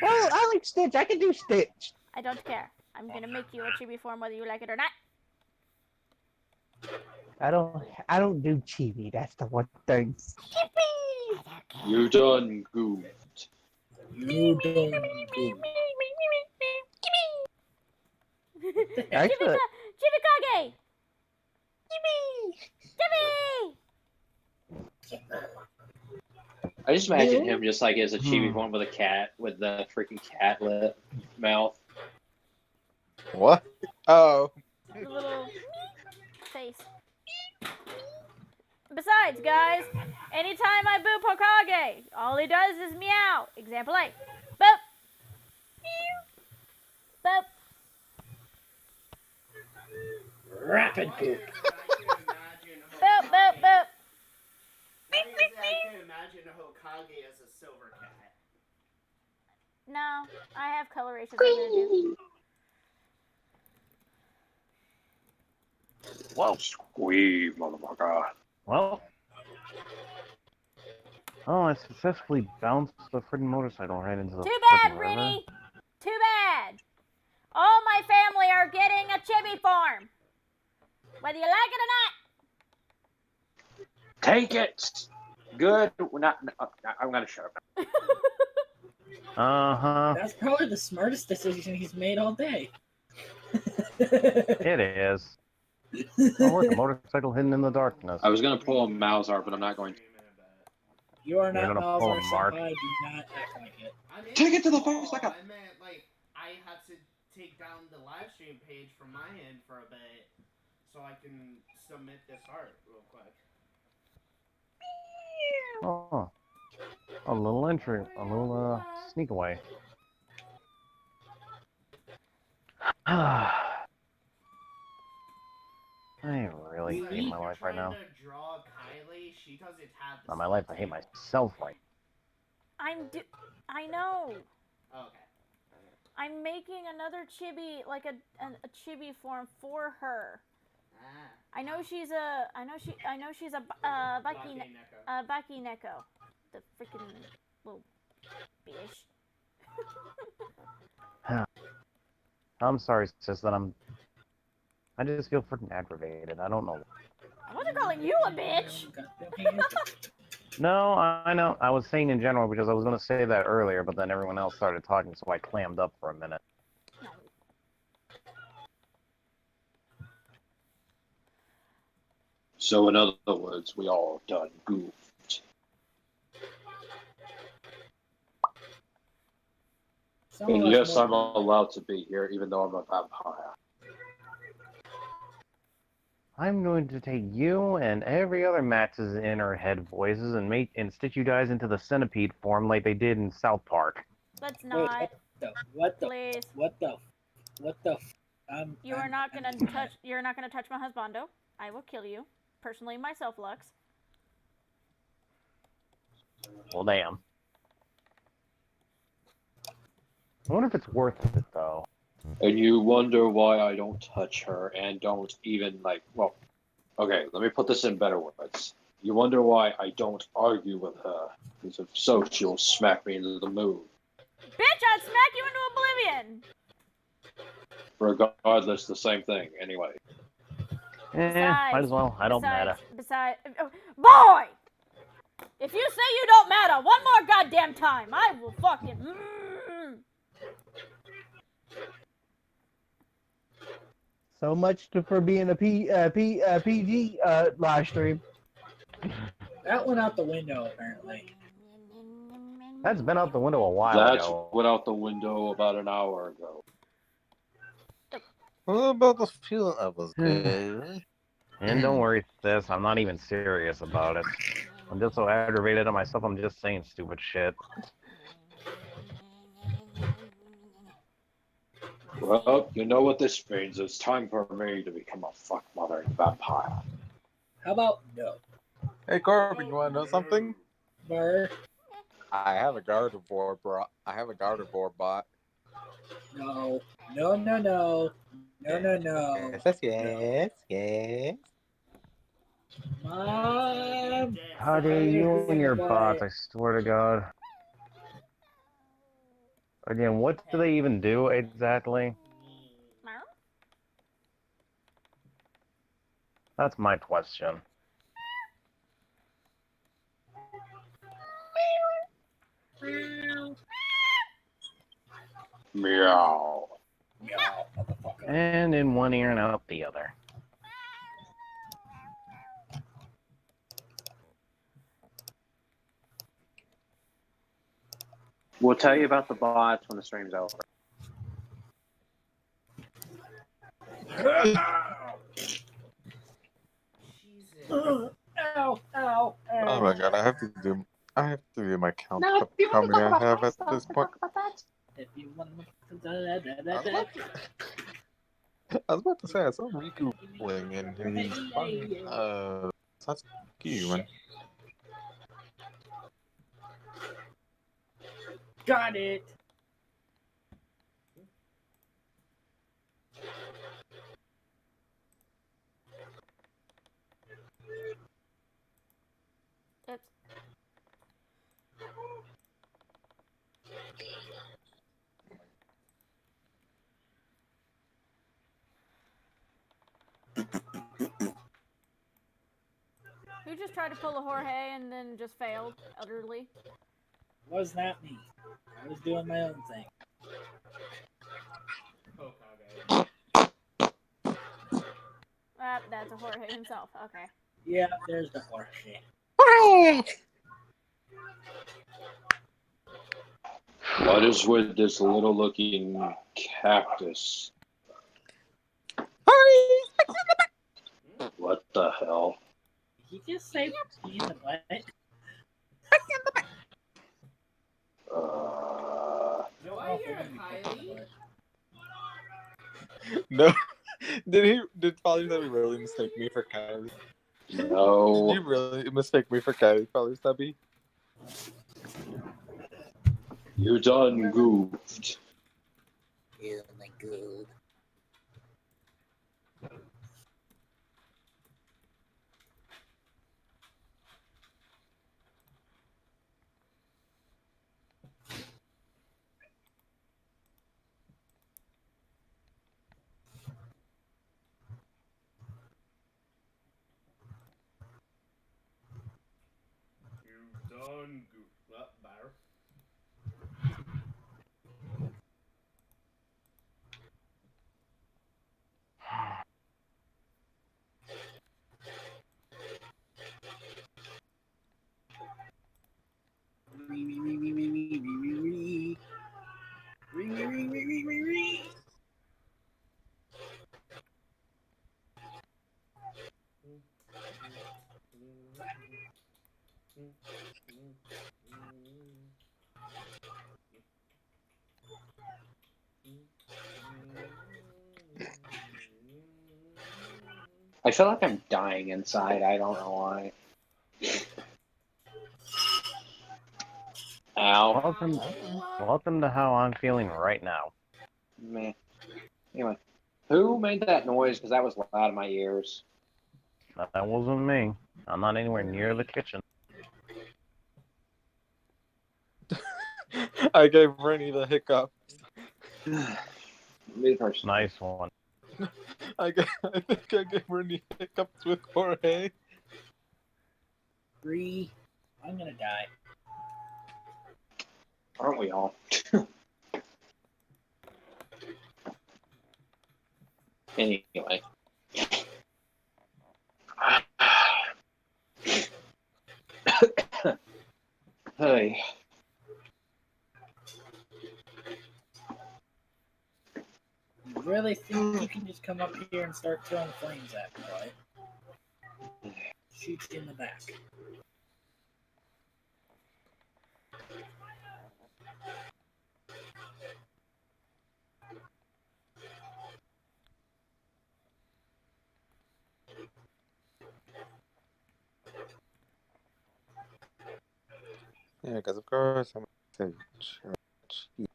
Well, I like Stitch. I can do Stitch. I don't care. I'm gonna make you a chibi form whether you like it or not. I don't do chibi. That's the one thing. You done goofed. You done good. Actually, Chibikage! Chibi! I just imagine him just like as a chibi form with a cat with the freaking cat lip mouth. What? Oh. The little face. Besides, guys, anytime I boop Hokage, all he does is meow. Example A. Boop. Boop. Rapid poop. Boop, boop, boop. I can imagine Hokage as a silver cat. No, I have colorations I'm gonna do. Whoa. Squee, motherfucker. Well. Oh, I successfully bounced the freaking motorcycle right into the Too bad, frickin' river. Rini. Too bad. All my family are getting a chibi form. Whether you like it or not. Take it. Good. We're not. I'm gonna shut up. Uh-huh. That's probably the smartest decision he's made all day. It is. Oh, look, a motorcycle hidden in the darkness. I was gonna pull a Malzar, but I'm not going to. You are You're not gonna pull Malzar a Mark. Senpai. Do not act like it. Take it to the first second. I meant like I had to take down the live stream page from my end for a bit so I can submit this art real quick. Oh. A little entry. A little, sneak away. I really hate my life right now. I'm trying to draw Kylie she doesn't have. Not my life. I hate myself right. I know. Okay. I'm making another chibi, like a chibi form for her. I know she's a Baki Neko, the freaking little bitch. I'm sorry, sis, that I just feel freaking aggravated. I don't know. I wasn't calling you a bitch. No, I know. I was saying in general because I was going to say that earlier, but then everyone else started talking, so I clammed up for a minute. So in other words, we all done goofed. And yes, I'm allowed to be here, even though I'm a vampire. I'm going to take you and every other Max's inner head voices and stitch you guys into the centipede form like they did in South Park. Let's not. Please. You're not gonna touch my husbando. I will kill you. Personally, myself, Lux. Well, damn. I wonder if it's worth it, though. And you wonder why I don't touch her and don't even, well, okay, let me put this in better words. You wonder why I don't argue with her, because if so, she'll smack me into the moon. Bitch, I'd smack you into oblivion! Regardless, the same thing, anyway. Might as well. I don't matter. Boy! If you say you don't matter one more goddamn time, I will fucking... So much for being a PG live stream. That went out the window, apparently. That's been out the window a while ago. That went out the window about an hour ago. What about the feeling I was good? And don't worry, sis, I'm not even serious about it. I'm just so aggravated at myself, I'm just saying stupid shit. Well, you know what this means. It's time for me to become a fuck-mothering vampire. How about no? Hey, Corbin, you want to know something? Burr. I have a Gardevoir bot. No. No. Yes. Mom. How dare you and your bots, I swear to God. Again, what do they even do exactly? That's my question. Meow. And in one ear and out the other. We'll tell you about the bots when the stream's over. Ow. Oh my god, I have to do my count of how many I have at this point. If you want I was about to say, I saw Riku playing and he's fine. That's cute. Got it. Who just tried to pull a Jorge and then just failed utterly? Was not me. I was doing my own thing. That's a Jorge himself. Okay. Yeah, there's the Jorge. What is with this little looking cactus? What the hell? Did you just say he's a what? Do I hear Kylie? No. Did Father Time really mistake me for Kylie? No. Did you really mistake me for Caddy Color, Stubby? You done goofed. Yeah, my good. You done goofed up, better. I feel like I'm dying inside. I don't know why. Ow. Welcome to how I'm feeling right now. Meh. Anyway, who made that noise? Because that was loud in my ears. That wasn't me. I'm not anywhere near the kitchen. I gave Rennie the hiccup. Nice one. I think I gave Rennie hiccups with Jorge. 3. I'm gonna die. Aren't we all? Anyway. Hey. You really think you can just come up here and start throwing flames at me, right? Shoot you in the back. Yeah, because of course I'm going to church.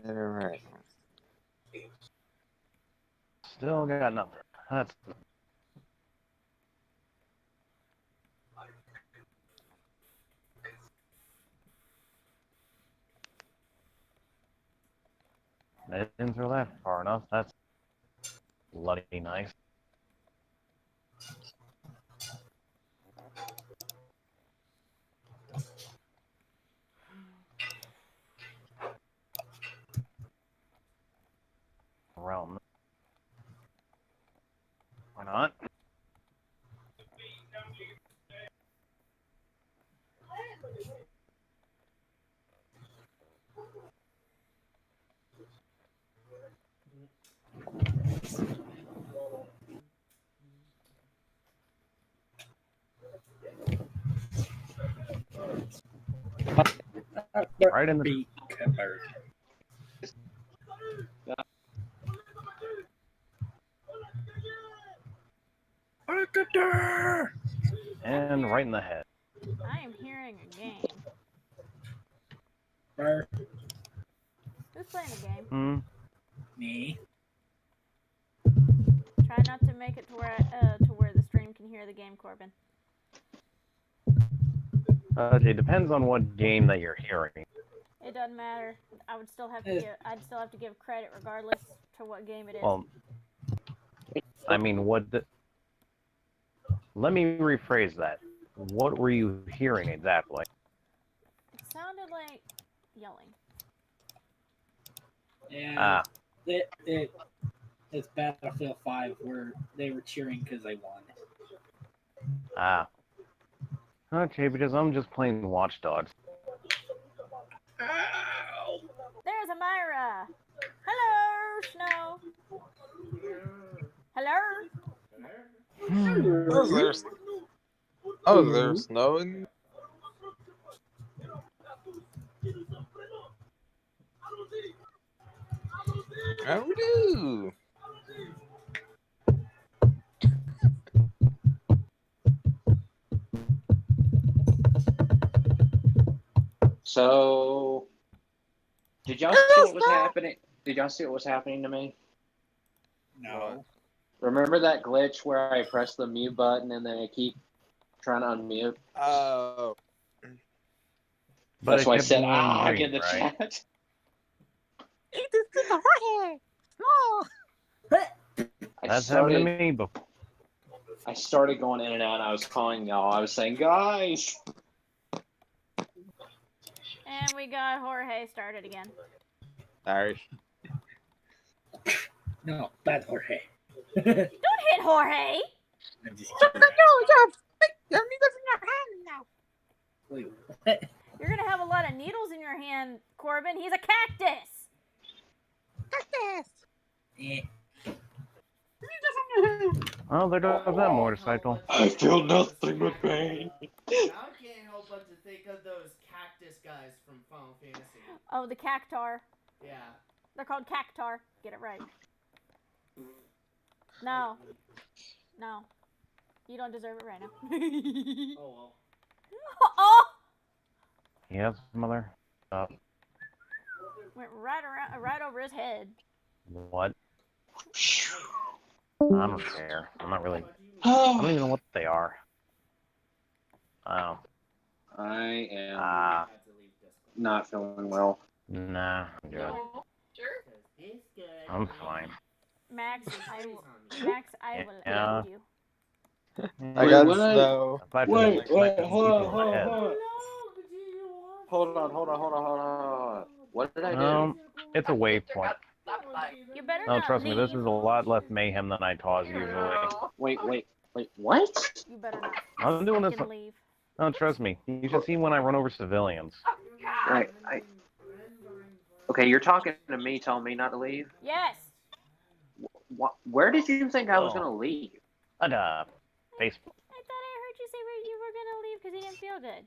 Alright. Still got nothing. That's I didn't throw that far enough. That's bloody nice. Around. Why not? Right in the and right in the head. I am hearing a game. Burr. Who's playing a game? Me. Try not to make it to where the stream can hear the game, Corbin. It depends on what game that you're hearing. It doesn't matter. I'd still have to give credit regardless to what game it is. Well, I mean, let me rephrase that. What were you hearing exactly? It sounded like yelling. Yeah. It's Battlefield 5 where they were cheering because I won. Okay, because I'm just playing Watch Dogs. Ow! There's a Myra. Hello, Snow. Hello. There's snow in. How we do? So, did y'all see what was happening? Did y'all see what was happening to me? No. Remember that glitch where I press the mute button and then I keep trying to unmute? Oh. But That's it why I kept said, on in ringing, the right? chat. That's happened to me before. I started going in and out, and I was calling y'all. I was saying, guys! And we got Jorge started again. Sorry. No, bad Jorge. Don't hit Jorge! I'm just kidding. Wait, what? You're gonna have a lot of needles in your hand, Corbin. He's a cactus! Eh. Oh, there goes that motorcycle. I feel nothing but pain. I can't help but to think of those cactus guys from Final Fantasy. Oh, the cactar. Yeah. They're called cactar. Get it right. No. No. You don't deserve it right now. Oh well. Oh! Yes, mother. Went right over his head. What? I don't care. I'm not really. I don't even know what they are. Oh. I am not feeling well. Nah, I'm good. I'm fine. Max, I will Yeah. end you. I got Wait, snow. Wait, hold on. What did I do? It's a waypoint. You better No, not trust me, this leave. is a lot less mayhem than I cause usually. Wait, what? You better not I'm doing this. fucking leave. No, trust me. You should see when I run over civilians. Right, Okay, you're talking to me, telling me not to leave? Yes. Where did you think I was going to leave? At Facebook. I thought I heard you say you were gonna leave because you didn't feel good.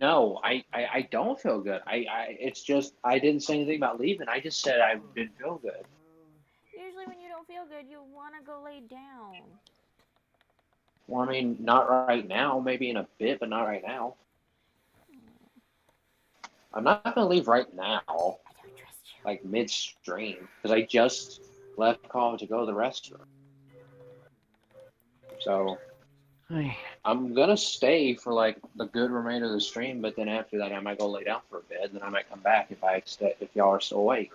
No, I don't feel good. It's just, I didn't say anything about leaving. I just said I didn't feel good. Usually when you don't feel good, you want to go lay down. Well, I mean, not right now. Maybe in a bit, but not right now. I'm not going to leave right now. I don't trust you. Like midstream, because I just left college to go to the restroom. So I'm gonna stay for like the good remainder of the stream, but then after that I might go lay down for a bit, then I might come back if y'all are still awake.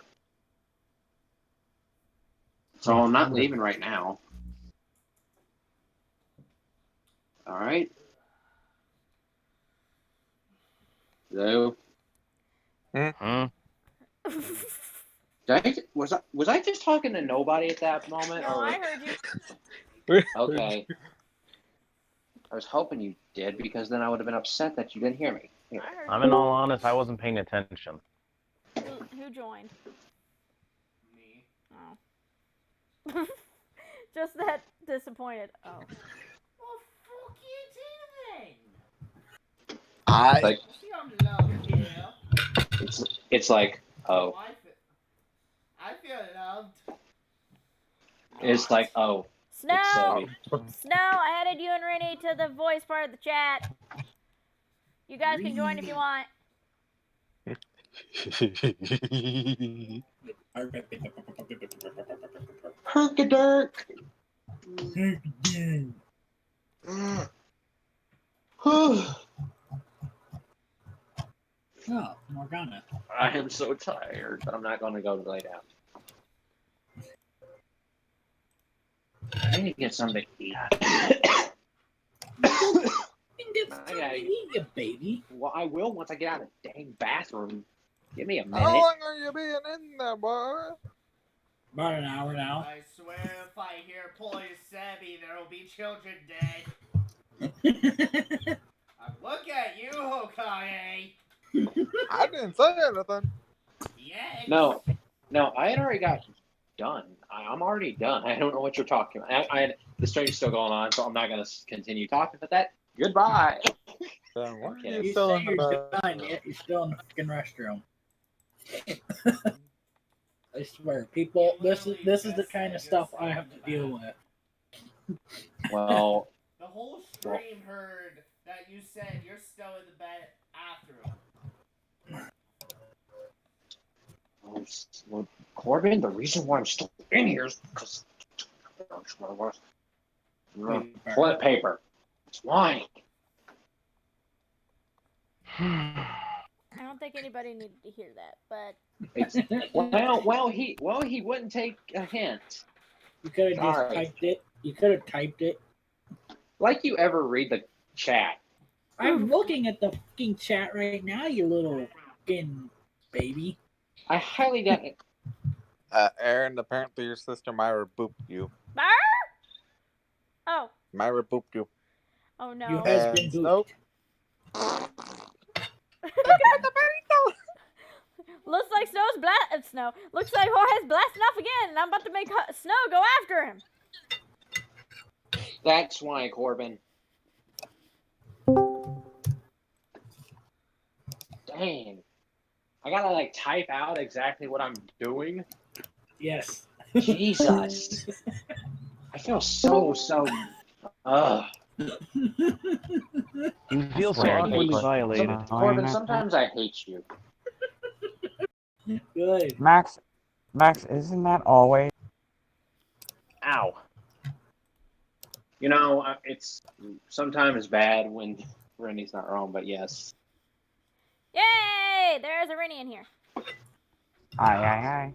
So I'm not leaving right now. All right. Hello. Was I just talking to nobody at that moment? No, or... I heard you. Okay. I was hoping you did, because then I would have been upset that you didn't hear me. Here. I'm in all honest, I wasn't paying attention. Who joined? Me. Oh. Just that disappointed. Oh. Well, fuck you too then. Like, Some love here. it's like, oh. I feel loved. It's like, oh. Snow! Snow, I added you and Rennie to the voice part of the chat. You guys can join if you want. Herkadirk. Oh, Morgana. I am so tired, but I'm not going to go lay down. I need to get something to eat. You baby. Well, I will once I get out of the dang bathroom. Give me a minute. How long are you being in there, boy? About an hour now. I swear if I hear Police Sabby, there will be children dead. Look at you, Hokage. I didn't say anything. Yes. No, I had already got done. I'm already done. I don't know what you're talking about. The stream's still going on, so I'm not going to continue talking about that. Goodbye. Why are You you still say in the you're done, bathroom? yet you're still in the fucking restroom. I swear, people, this is the kind of stuff I have to deal with. Well, the whole stream heard that you said you're still in the Well, Corbin, the reason why I'm still in here is because toilet paper. It's why. I don't think anybody needed to hear that, but He wouldn't take a hint. You could have just Sorry. typed it. You could have typed it. Like you ever read the chat. I'm looking at the fucking chat right now, you little fucking baby. I highly doubt it. Aaron, apparently your sister Myra booped you. Oh. Myra booped you. Oh no. You has been booped. Looks like Snow. Looks like Jorge's blasting off again, and I'm about to make Snow go after him. That's why, Corbin. Dang. I gotta like type out exactly what I'm doing. Yes. Jesus. I feel so. You feel so I hate awkwardly you. violated. Corbin, sometimes I hate you. Good. Max, isn't that always? Ow. You know, it's sometimes bad when Rennie's not wrong, but yes. Yay! There's a Rennie in here. Aye.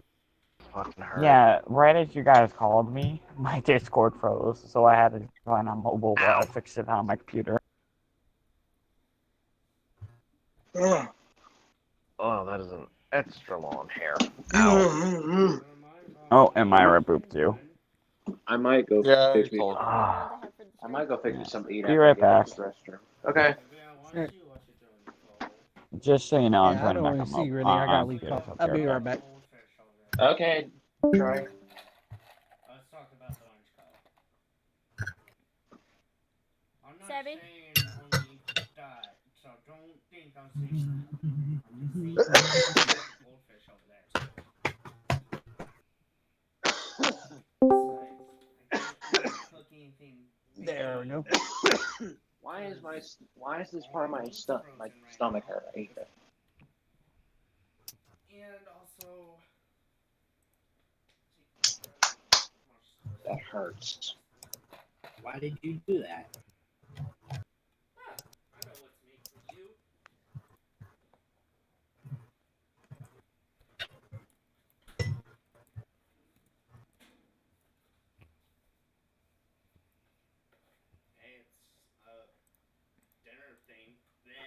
Fucking hurt. Yeah, right as you guys called me, my Discord froze, so I had to find on mobile while I fixed it on my computer. Oh, that is an extra long hair. Ow. Oh, and Myra booped you. I might go fix me. Ah. I might go fix me something to eat. Be right back. After I get to the restroom. Okay. Just so you know, I'm Yeah, I joining don't back want to on see mobile. Rennie. I got leaked off. I'll be right back. Okay. Try. Let's talk about the orange color. I'm not Sebby? saying only that, so don't think I'm saying goldfish over there. Cook anything. There we go. Why is this part of my stomach hurt? I hate that. And also, That hurts. Why did you do that? I know what's making you. Hey, it's a dinner thing.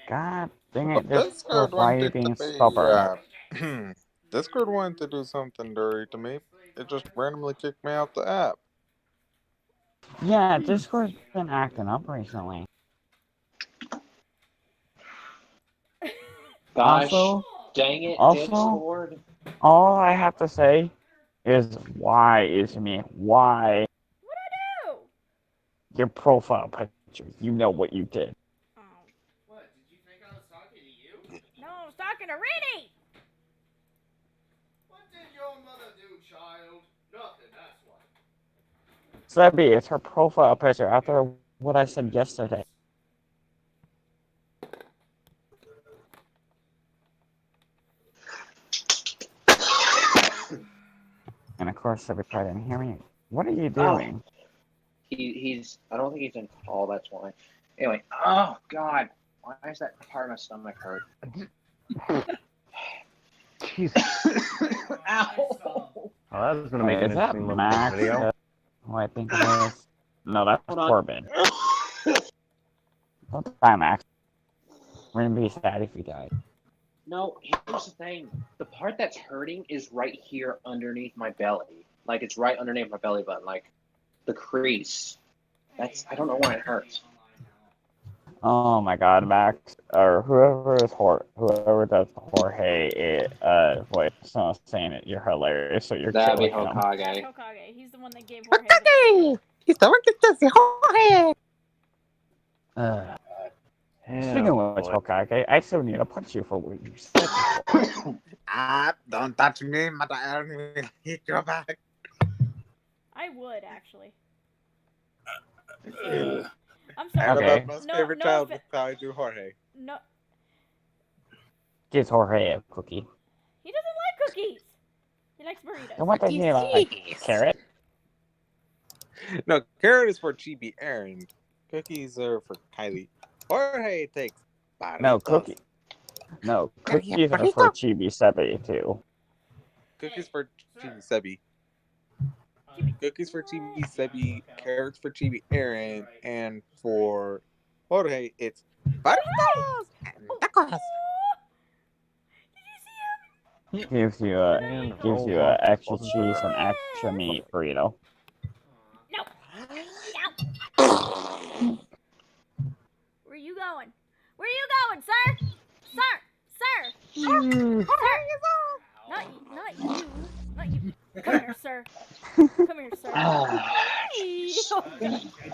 God dang it, Discord why are you wanted being to be, stubborn? Discord wanted to do something dirty to me. It just randomly kicked me out the app. Yeah, Discord's been acting up recently. Gosh, Also, dang it, also, Discord. all I have to say is why is me. Why? What'd I do? Your profile picture. You know what you did. Oh. What, did you think I was talking to you? No, I was talking to Rennie! What did your mother do, child? Nothing, that's what. Sebby, it's her profile picture after what I said yesterday. And of course, Sebby probably didn't hear me. What are you doing? He's. I don't think he's in call. That's why. Anyway. Oh God. Why is that part of my stomach hurt? Jesus. Ow. Oh, that was gonna make an Is that interesting little Max? video. Who I think it is? No, that's Hold on. Corbin. Don't die, Max. We're gonna be sad if you die. No, here's the thing. The part that's hurting is right here underneath my belly. Like it's right underneath my belly button, like the crease. I don't know why it hurts. Oh my God, Max, or whoever does the Jorge voice, so saying it, you're hilarious. So you're That'd be killing him. Hokage. Hokage. He's the one that gave Jorge the He's the one that does the Jorge. Speaking of which, Hokage, I still need to punch you for what you said before. Don't touch me, Mother Aaron will hit your back. I would, actually. Uh, I'm sorry. Alabama's No, favorite no child offe- will probably do Jorge. No, Gives Jorge a cookie. he doesn't like cookies. He likes burritos. And what does he like? Carrot? No, carrot is for Chibi Aaron. Cookies are for Kylie. Jorge takes No, burritos. cookies are for Chibi Sebi too. Cookies for Chibi Sebi. Cookies for Chibi Sebi, carrots for Chibi Aaron, and for Jorge, it's burritos and tacos. Gives you a extra cheese and extra meat burrito. No. Where you going? Where you going, sir? Sir. Not you. Not you. Come here, sir. Come here, sir. I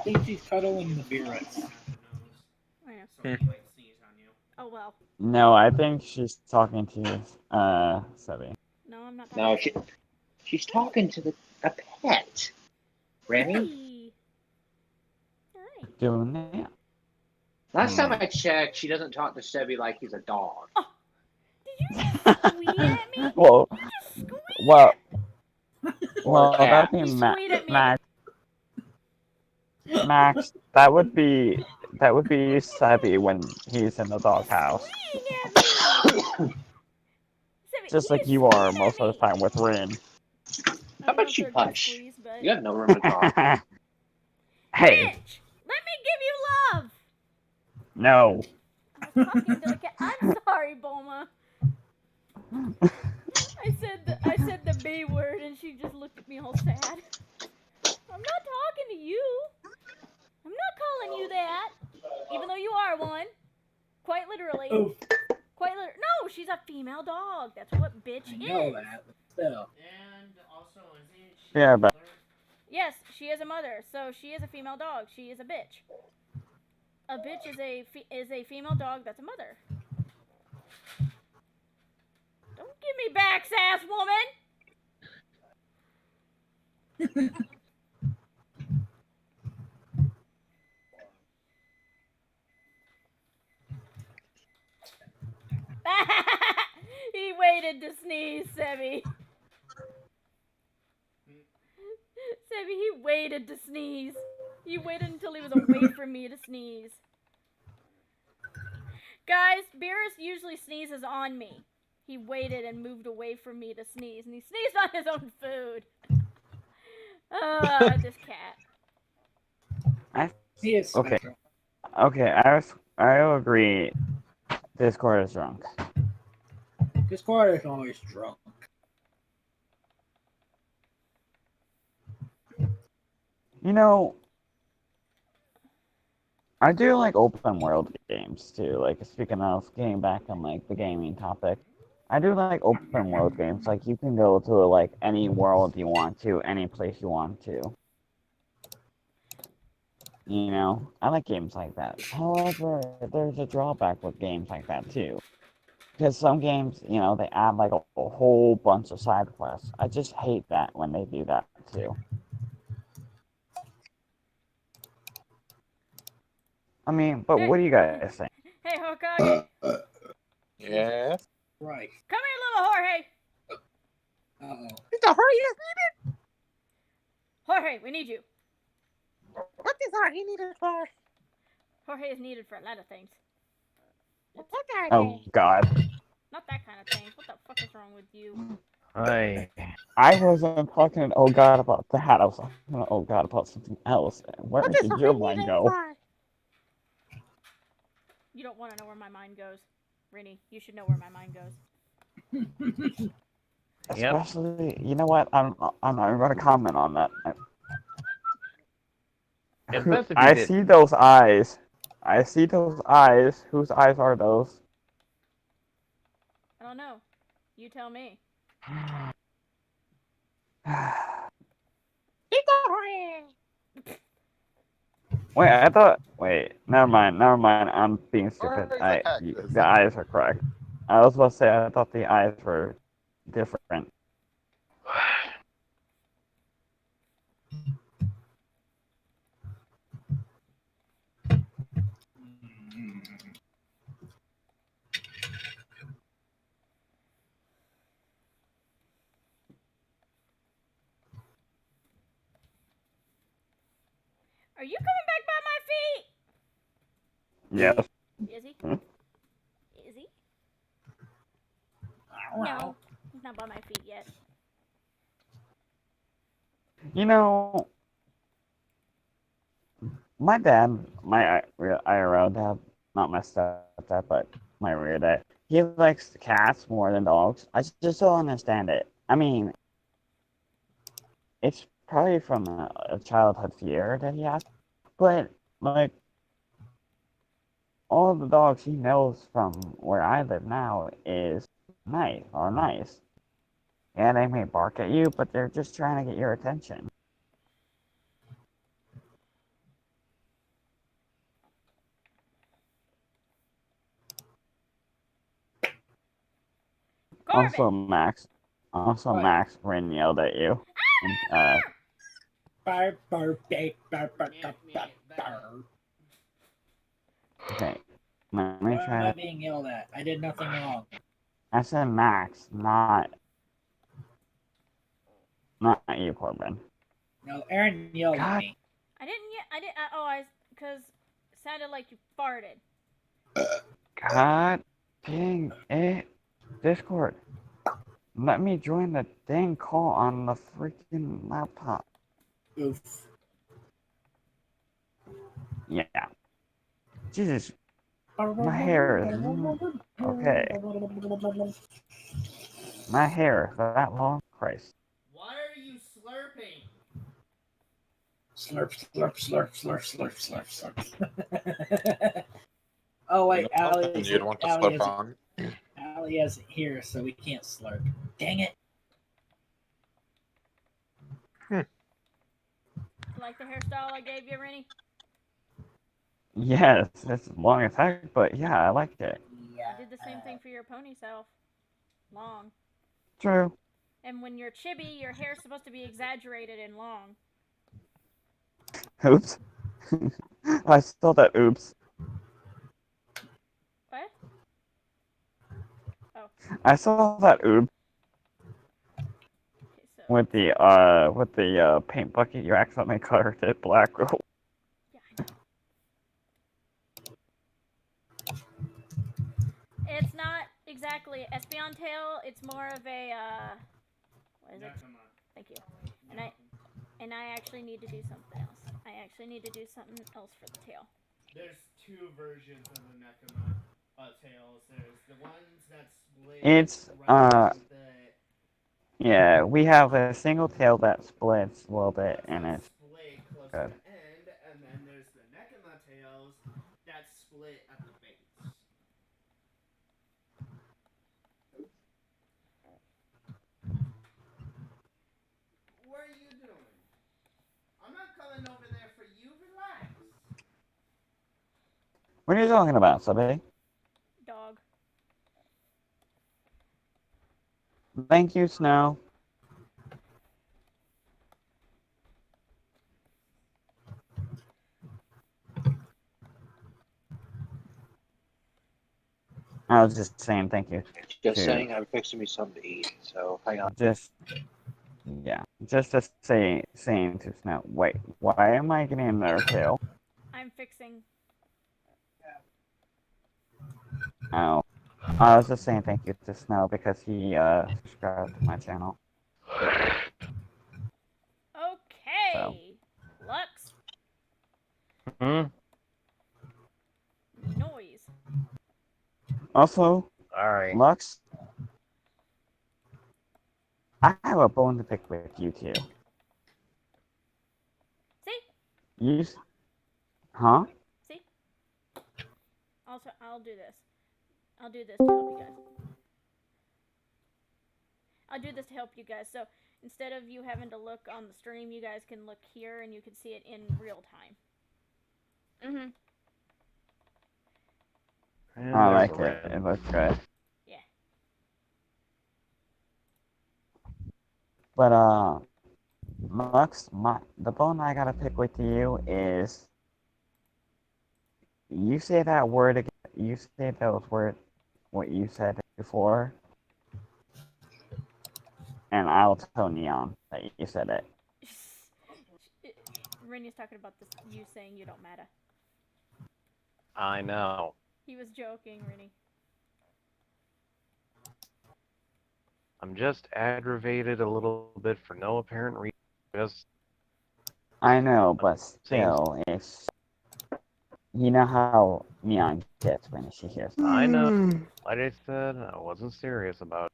think she's cuddling the virus. Oh well. No, I think she's talking to Sebi. No, I'm not. No, she's talking to a pet. Hey. Remy? Doing that. Last time I checked, she doesn't talk to Sebi like he's a dog. Oh, did you just squeal at me? Well, that'd be Max. Max, that would be Sebi when he's in the doghouse. Just like you are most of the time with Rin. How about you hush? You have no room to talk. Hey. Bitch, let me give you love. No. I'm sorry, Bulma. I said the B word and she just looked at me all sad. I'm not talking to you. I'm not calling you that. Even though you are one. Quite literally. Oh. No, she's a female dog. That's what bitch I know is. that, but still. And also, Yeah, but Yes, she is a mother, so she is a female dog. She is a bitch. A bitch is a female dog that's a mother. Don't give me back, sass woman. He waited to sneeze, Sebi. Sebi, he waited to sneeze. He waited until he was away from me to sneeze. Guys, Beerus usually sneezes on me. He waited and moved away from me to sneeze, and he sneezed on his own food. This cat. Okay. Okay, I will agree. Discord is drunk. Discord is always drunk. You know, I do like open world games too. Like, speaking of getting back on like the gaming topic, I do like open world games. Like, you can go to like any world you want to, any place you want to. You know, I like games like that. However, there's a drawback with games like that too. Because some games, you know, they add like a whole bunch of side quests. I just hate that when they do that too. I mean, but what do you guys think? Hey, Hokage. Yes. Right. Come here, little Jorge. Uh-oh. Mr. Jorge is needed. Jorge, we need you. What is Jorge needed for? Jorge is needed for a lot of things. Oh God. Not that kind of thing. What the fuck is wrong with you? I wasn't talking oh God about that. I was talking oh God about something else. Where did your mind go? You don't want to know where my mind goes. Rini, you should know where my mind goes. Especially, you know what? I'm not going to comment on that. It's best if you I did. see those eyes. I see those eyes. Whose eyes are those? I don't know. You tell me. Wait, I thought. Wait, never mind. I'm being stupid. Or he's a cactus. The eyes are correct. I was about to say I thought the eyes were different. Are you coming back by my feet? Yes. Is he? Hmm? Is he? No, he's not by my feet yet. You know, my dad, my IRL dad, not my stepdad, but my real dad, he likes cats more than dogs. I just don't understand it. I mean, it's probably from a childhood fear that he has, but like all the dogs he knows from where I live now is nice. And they may bark at you, but they're just trying to get your attention. Also, Max. Also, What? Max Rin yelled at you. And, Bark, bark, bark, bark, bark, bark, bark, bark. okay. Let me Why am try I to. being yelled at? I did nothing wrong. I said Max, not you, Corbin. No, Aaron yelled at God. me. I didn't yet. I did. Because it sounded like you farted. God dang it. Discord. Let me join the dang call on the freaking laptop. Oof. Yeah. Jesus. My hair is. Okay. My hair is that long? Christ. Why are you slurping? Slurp, slurp, slurp, slurp, slurp, slurp, slurp. Oh wait, Allie You'd want to slurp on. Allie isn't here, so we can't slurp. Dang it! Like the hairstyle I gave you, Rennie? Yes, it's long as heck, but yeah, I liked it. I did the same thing for your pony self. Long. True. And when you're chibi, your hair's supposed to be exaggerated and long. Oops. I saw that oops. What? Oh. I saw that oops. Okay, so With the paint bucket, you accidentally colored it black. yeah, I know. It's not exactly Espeon tail. It's more of a what is it? Thank you. And I actually need to do something else. I actually need to do something else for the tail. There's two versions of the Nekoma tails. There's the ones that split. It's yeah, we have a single tail that splits a little bit, and it's split close good. to the end, and then there's the Nekoma tails that split at the base. What are you doing? I'm not coming over there for you. Relax. What are you talking about, Subby? Dog. Thank you, Snow. I was just saying thank you. Just saying, I'm fixing me something to eat. So hang on. Just to saying to Snow. Wait, why am I getting another tail? I'm fixing. Oh, I was just saying thank you to Snow because he subscribed to my channel. Okay. So. Lux. Hmm. Noise. Also, Sorry. Lux, I have a bone to pick with you too. See? Huh? See? I'll do this. I'll do this to help you guys. I'll do this to help you guys. So instead of you having to look on the stream, you guys can look here and you can see it in real time. I like it. It looks good. Yeah. But Lux, the bone I gotta pick with you is you say that word again. You say those words, what you said before, and I'll tell Neon that you said it. Rennie's talking about this. You saying you don't matter. I know. He was joking, Rennie. I'm just aggravated a little bit for no apparent reason. Just I know, but seems still, it's you know how Neon gets when she hears that. I know. Like I said, I wasn't serious about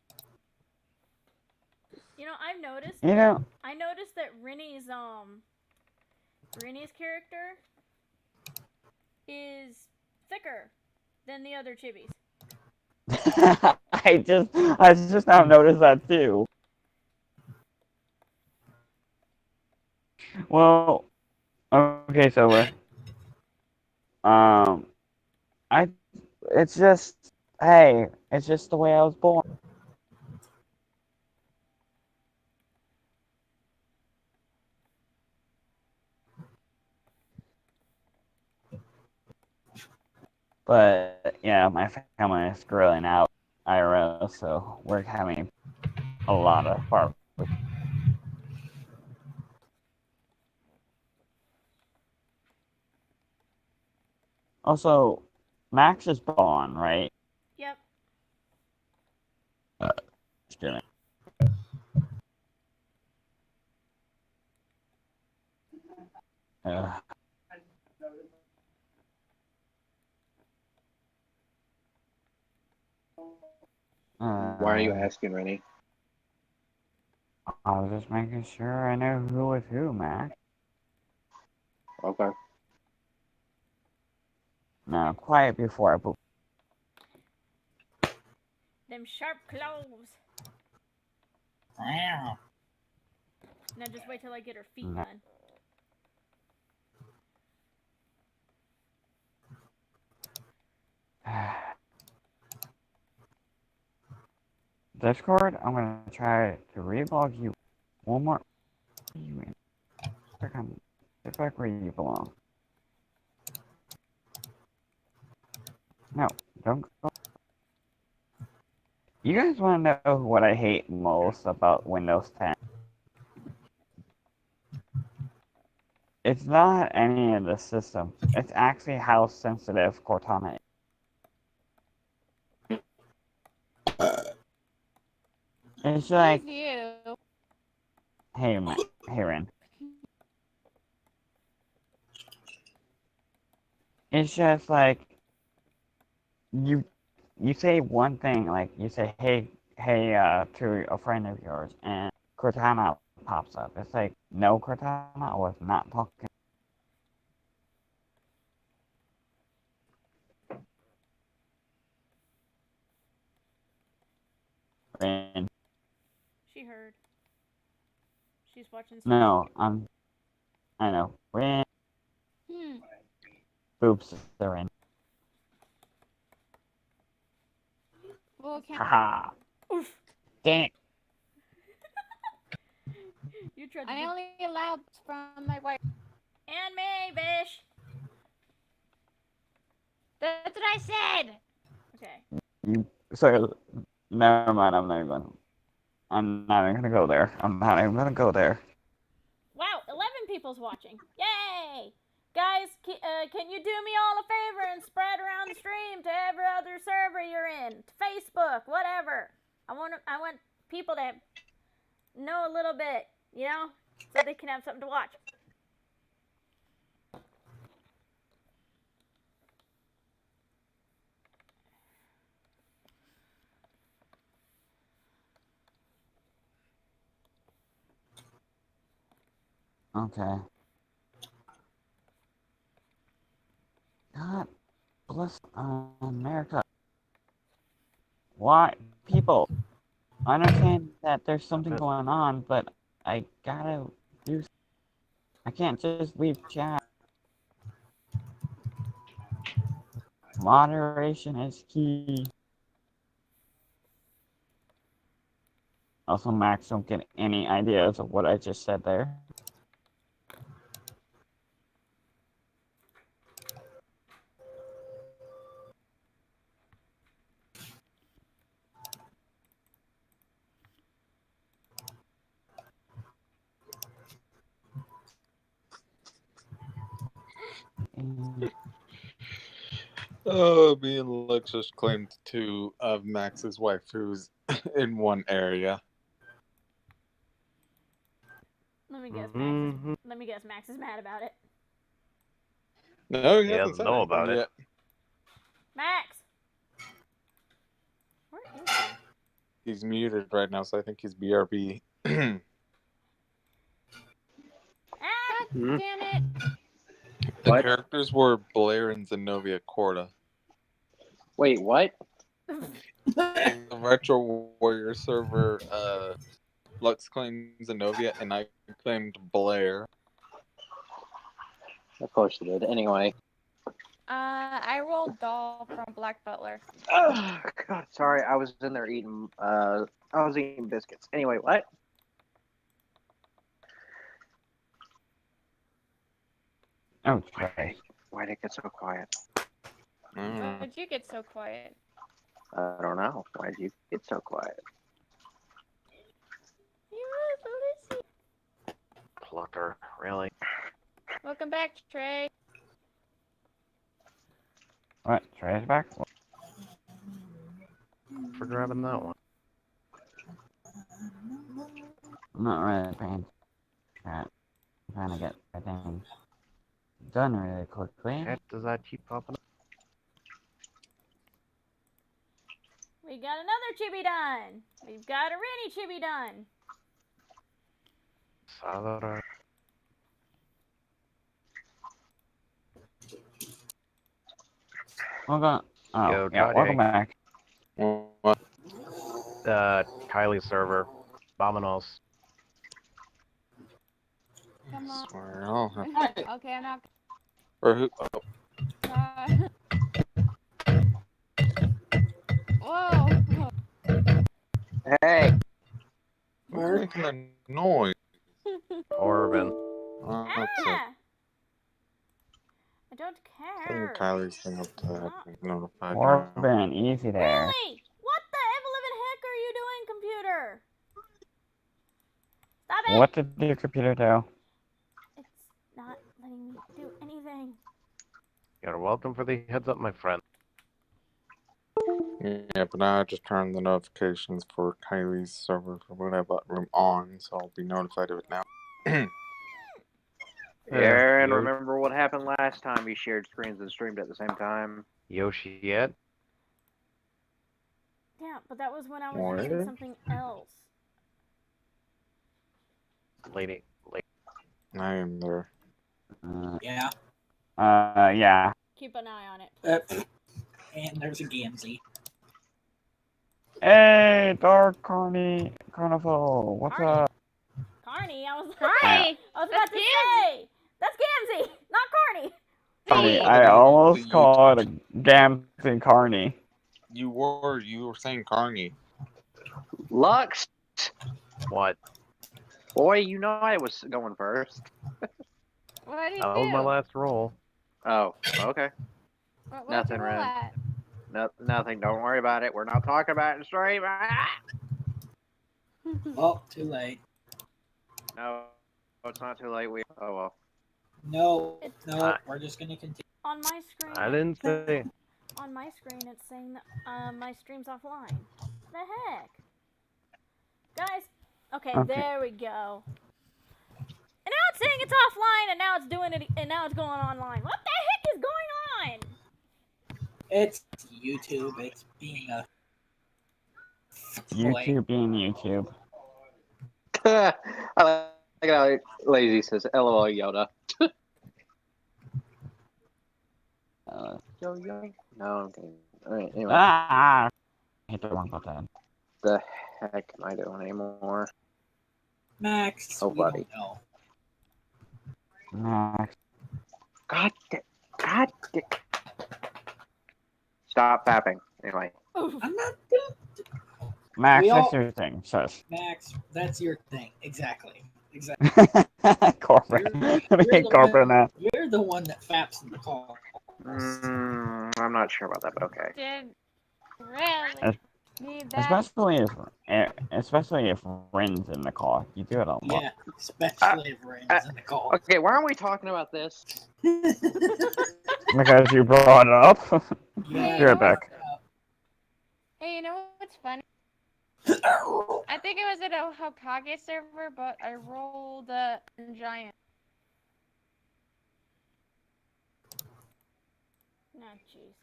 You know, I've noticed. You know, I noticed that Rennie's character is thicker than the other chibis. I just now noticed that too. Well, okay, so I it's just hey, it's just the way I was born. But yeah, my family is grilling out IRL, so we're having a lot of barbecue. Also, Max is gone, right? Yep. Just kidding. Uh, Why are you asking, Rennie? I was just making sure I know who was who, Max. Okay. No, quiet before I poop. Them sharp claws. Wow. Now just wait till I get her feet No. done. Discord, I'm gonna try to relog you one more. Get back where you belong. No, don't go. You guys want to know what I hate most about Windows 10? It's not any of the system. It's actually how sensitive Cortana is. It's like, you. hey, Ren. It's just like you say one thing, like you say hey to a friend of yours, and Cortana pops up. It's like, no, Cortana, I was not talking. Ren. She heard. She's watching. No, I know. Ren. Oops, they're in. Well, can Haha. Oof. Dang it. You tried to I only allowed from my wife. And me, Vish. That's what I said. Okay. So, never mind. I'm not even gonna go there. I'm not even gonna go there. Wow, 11 people's watching. Yay! Guys, can you do me all a favor and spread around the stream to every other server you're in, to Facebook, whatever. I want people to know a little bit, you know, so they can have something to watch. Okay. God bless America. Why, people? I understand that there's something going on, but I gotta do. I can't just leave chat. Moderation is key. Also, Max, don't get any ideas of what I just said there. Oh, me and Lex just claimed two of Max's waifus in one area. Let me guess, Max is mad about it. No, he He hasn't doesn't said know anything about it. yet. Max! Where is he? He's muted right now, so I think he's BRB. Ah! Hmm? Damn it! The What? characters were Blair and Zenobia Corda. Wait, what? In the Retro Warrior server, Lux claimed Zenobia, and I claimed Blair. Of course you did. Anyway. I rolled doll from Black Butler. Oh, God, sorry. I was in there eating. I was eating biscuits. Anyway, what? Okay. Why'd it get so quiet? Why did you get so quiet? I don't know. Why'd you get so quiet? Plucker, really? Welcome back, Trey. What? Trey's back? For grabbing that one. I'm not really paying chat. I'm trying to get everything done really quickly. Chat, does that keep popping up? We got another chibi done. We've got a Rennie chibi done. Saw that. Welcome. Oh, Yo, yeah, welcome back. Kylie's server. Bominos. Come on. Swear, I'll have Okay, I'm not. Or who? Oh. Whoa. Hey. Who's making that noise? Corbin. That's it. I don't Setting care. Kylie's thing up to notified. Corbin, easy there. Really? What the ever-living heck are you doing, computer? Stop it! What did your computer do? It's not letting me do anything. You're welcome for the heads up, my friend. Yeah, but now I just turned the notifications for Kylie's server for whatever room on, so I'll be notified of it now. Aaron, Yo- remember what happened last time we shared screens and streamed at the same time? Yoshi yet? Yeah, but that was when I was What? using something else. Lady. I am there. Yeah. Yeah. Keep an eye on it. And there's a Gamzee. Hey, Dark Carnival, what's up? Carney, I was Hi. I was about to say that's Gamzee, not Carney. Carney, I almost called it a Gamzee Carney. You were saying Carney. Lux! What? Boy, you know I was going first. What did you That do? was my last roll. Oh, okay. What'd Nothing, you roll Ren. at? No, nothing. Don't worry about it. We're not talking about it in stream. Oh, too late. No, it's not too late. Oh well. No, we're just gonna continue. On my screen. I didn't say. On my screen, it's saying that my stream's offline. The heck, guys? Okay, there we go. And now it's saying it's offline, and now it's doing it, and now it's going online. What the heck is going on? It's YouTube. It's being a YouTube being YouTube. I like how Lazy says, "LOL, Yoda." Yo. No, I'm kidding. All right. Anyway. I hit the wrong button. The heck am I doing anymore? Max. Oh, buddy. No. Max. God. Stop fapping. Anyway. I'm not. Max, We all- that's your thing. Shush. Max, that's your thing. Exactly. Corbin. Let me get Corbin now. You're the one that faps in the call. I'm not sure about that, but okay. Did really? Need that. Especially if Rin's in the call, you do it a lot. Yeah, especially if Ren's in the call. Okay, why aren't we talking about this? Because you brought it up. Yeah, You're back. Hey, you know what's funny? I think it was at a Hokage server, but I rolled a giant. No, jeez.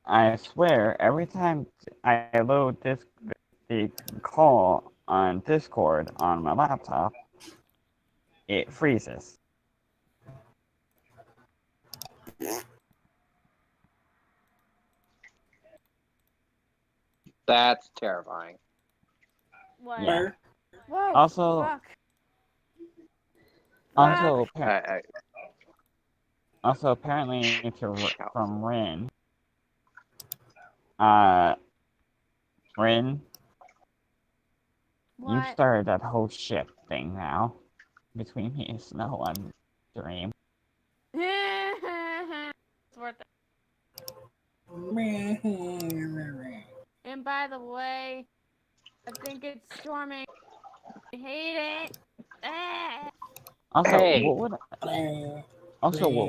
I swear, every time I load the call on Discord on my laptop, it freezes. That's terrifying. What? Yeah. Whoa. Also, Fuck. also, Fuck. also apparently from Rin, Rin, you What? started that whole shit thing now between me and Snow on Dream. It's worth it. And by the way, I think it's storming. I hate it. Ah. Also, Hey. what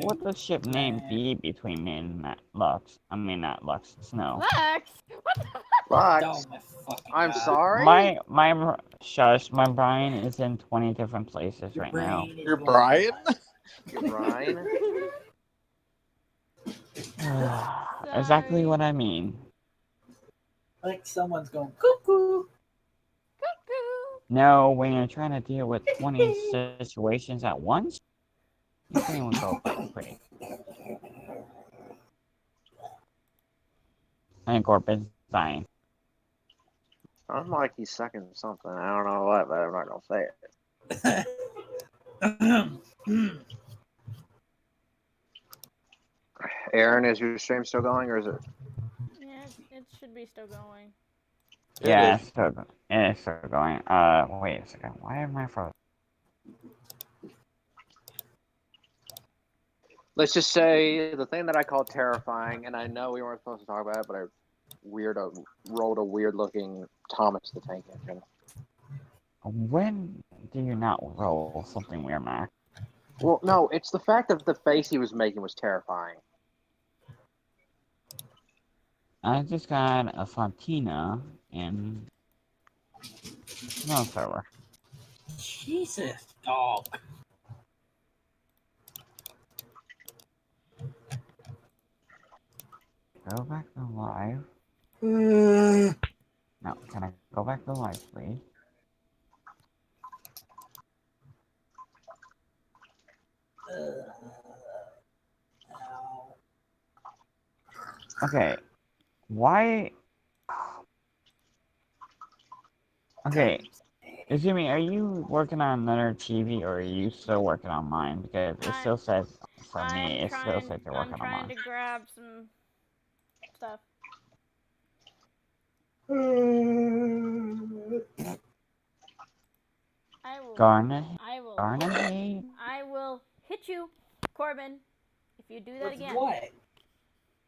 would the ship name be between me and Lux? I mean, not Lux, Snow. Lux? What the Lux, I'm sorry? My brain is in 20 different places right now. You're Brian? You're Brian? Exactly what I mean. Like someone's going cuckoo. No, when you're trying to deal with 20 situations at once, you can't even go quick. And Corbin's dying. Sounds like he's second something. I don't know what, but I'm not gonna say it. Aaron, is your stream still going, or is it? Yeah, it should be still going. Yeah, it's still going. Wait a second. Why am I frozen? Let's just say the thing that I call terrifying, and I know we weren't supposed to talk about it, but I rolled a weird looking Thomas the Tank Engine. When do you not roll something weird, Mac? Well, no, it's the fact that the face he was making was terrifying. I just got a Fontina and no server. Jesus, dog. Go back to live. No, can I go back to live, please? Okay. Why? Okay. Jimmy, are you working on another TV or are you still working on mine? Because it still says, for me, it still says you're working on I'm trying mine. to grab some stuff. Garnet. I will hit you, Corbin, if you do that With again. what?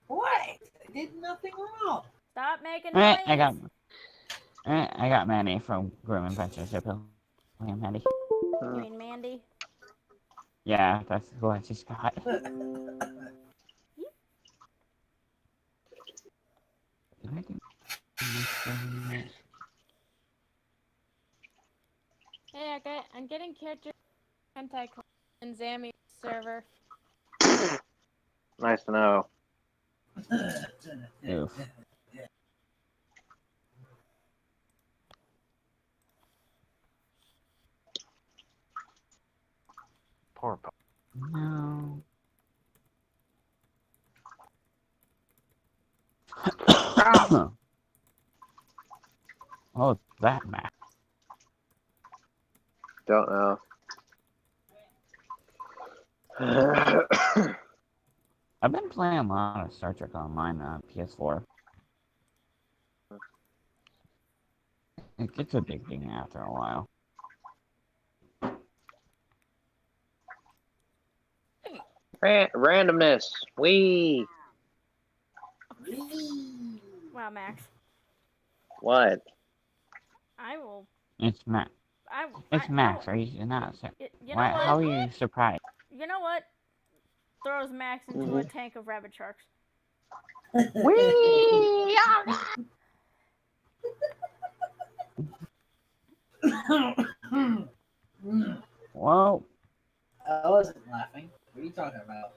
What? I did nothing wrong. Stop making noise. I got Mandy from Grim Adventures. Mandy. You mean Mandy? Yeah, that's who I just got. Hey, I'm getting character hentai in Zami server. Nice to know. Oof. Poor Bo. No. Oh, that map. Don't know. I've been playing a lot of Star Trek Online on PS4. It gets addicting after a while. Randomness. We. Wow, Max. What? I will. It's Max. It's Max. Are you not? You know Why? what? How are you surprised? You know what? Throws Max into a tank of rabbit sharks. We. Well, I wasn't laughing. What are you talking about?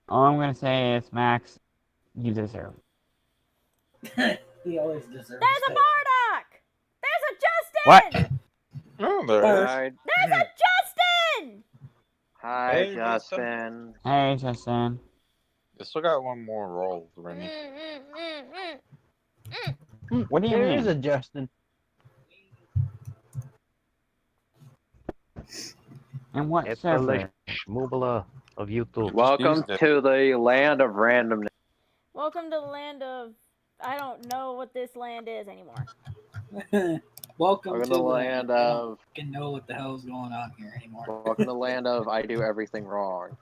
all I'm gonna say is Max, you deserve it. He always deserves There's a it. Bardock! There's a Justin! What? No, there. Hi, There's a Justin! hi, Hey, Justin. Hey, Justin. You still got one more roll, Rennie. What do you There mean? is a Justin. And what It's server? the Shmoobala of YouTube. Welcome used it. to the land of randomness. Welcome to the land of. I don't know what this land is anymore. Welcome to the land I don't of. fucking know what the hell's going on here anymore. Welcome to the land of I do everything wrong.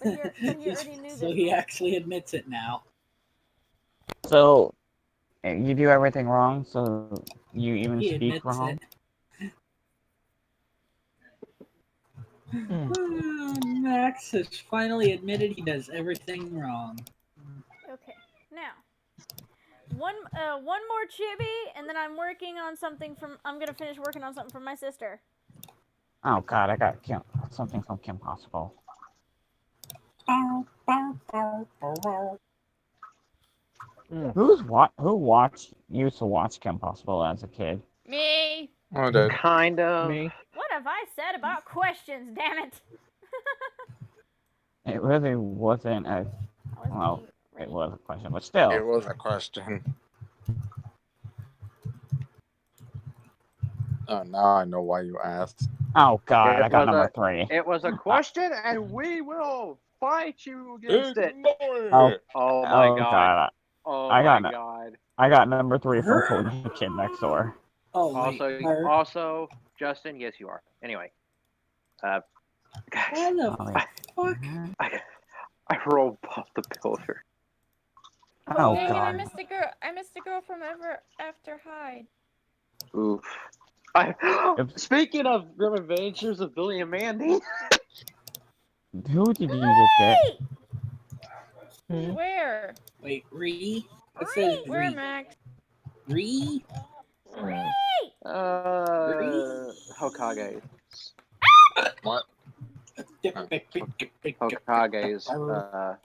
But you already knew So this. he man. actually admits it now. So, you do everything wrong, so you even He speak admits wrong? it. Max has finally admitted he does everything wrong. Okay, now. One more chibi, and then I'm working on something from. I'm gonna finish working on something for my sister. Oh god, I got something from Kim Possible. Who used to watch Kim Possible as a kid? Me. Oh, dude. Kind of. Me. What have I said about questions? Damn it! It really wasn't a. Well, it was a question, but still. It was a question. Oh, now I know why you asked. Oh god, I got was number a- 3. It was a question, and we will fight you against it. Oh, Oh my oh god. Oh I my got god. I got number 3 from Courtney Kid Next Door. Oh, wait. Also, Justin, yes, you are. Anyway, How the fuck? I rolled off the pillar. Oh Dang it! god. I missed a girl from Ever After Hyde. Oof. Speaking of Grim Adventures of Billy and Mandy. Who did you just get? Where? Wait, Ree? It says Where, Ree. Max? Ree? Hokage. What? Hokage's server.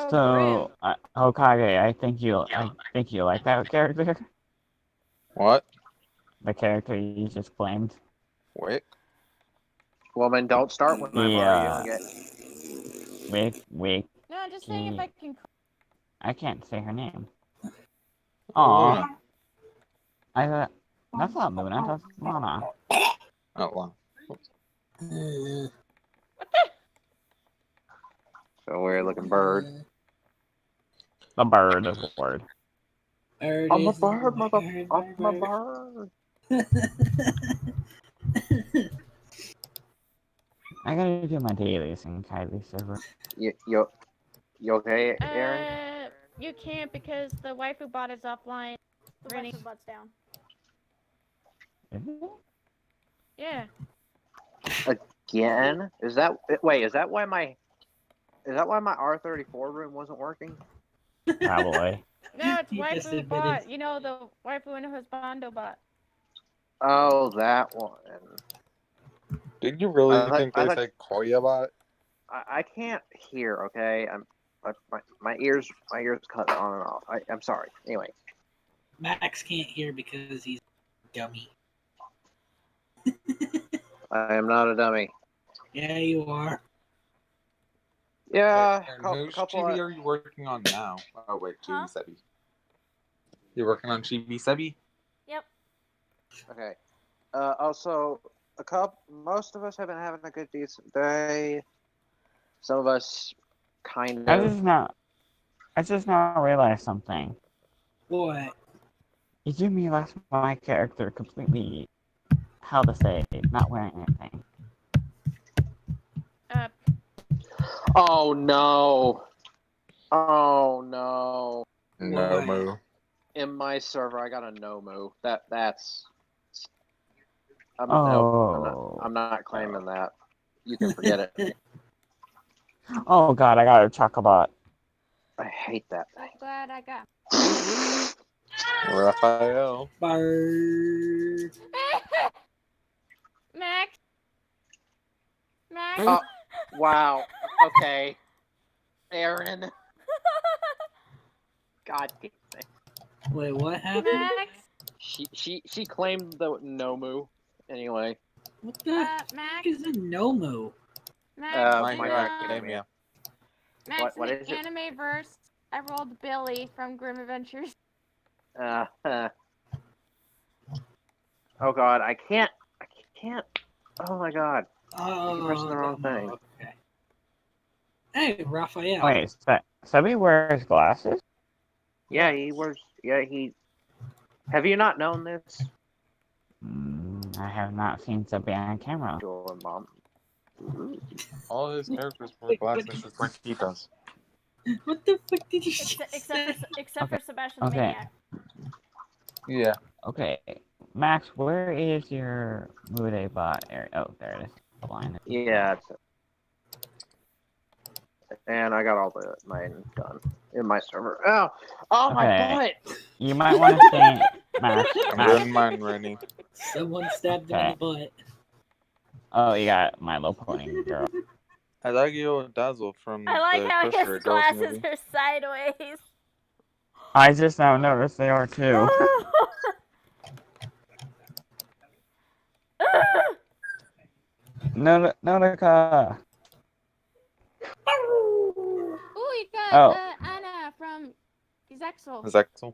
So, Hokage, I think you like that character. What? The character you just claimed. Wait. Woman, don't start with my Yeah. Mario. Wait. No, I'm just saying if I can. I can't say her name. Aw. I thought that's not Luna, that's Lana. Oh, wow. So weird looking bird. The bird is the word. I'm a bird, I'm a bird. I gotta do my dailies in Kylie's server. You okay, Aaron? You can't because the waifu bot is offline. The waifu bot's down. Yeah. Again? Is that why my R34 room wasn't working? Probably. No, it's You just waifu admitted. bot. You know the waifu and husbando bot. Oh, that one. Did you really I think they thought- said Koya bot? I can't hear. Okay, my ears cut on and off. I'm sorry. Anyway, Max can't hear because he's a dummy. I am not a dummy. Yeah, you are. Yeah, And whose chibi are you working on now? Oh wait, Chibi Sebi. You're working on Chibi Sebi? Yep. Okay. Also, most of us have been having a good, decent day. Some of us kind I of. just now realized something. What? Izumi left my character completely, how to say, not wearing anything. Oh no! Oh no! No move. In my server, I got a no move. That's. Oh. I'm not claiming that. You can forget it. Oh god, I got a chocolate. I hate that I'm thing. glad I got. Raphael. Max. Max. Oh, wow. Okay. Aaron. God damn it. Wait, what happened? Max. She claimed the Nomu. Anyway. What the Max. heck is a Nomu? Max. My in, Hero Academia. Max, What in is the it? anime verse, I rolled Billy from Grim Adventures. Oh god, I can't. Oh my god. Oh, You're pressing the wrong thing. Okay. Hey, Raphael. Wait, Sebby wears glasses? Yeah, he wears. Yeah, he. Have you not known this? I have not seen Sebby on camera. Your mom. All his characters wear glasses just like he does. What the fuck did you Except for Sebastian the Okay. Maniac. Yeah. Okay, Max, where is your Mude bot area? Oh, there it is. The line. Yeah. And I got all the mine done in my server. Oh my Okay. butt! You might want to stay, Max. I'm Max. doing mine, Rennie. Someone stabbed him in the butt. Oh, you got My Little Pony girl. I like you Dazzle from I like the how Crusher his Girls glasses movie. are sideways. I just now noticed they are too. Notica. Ooh, you got Oh. Anna from Zexel. Zexel.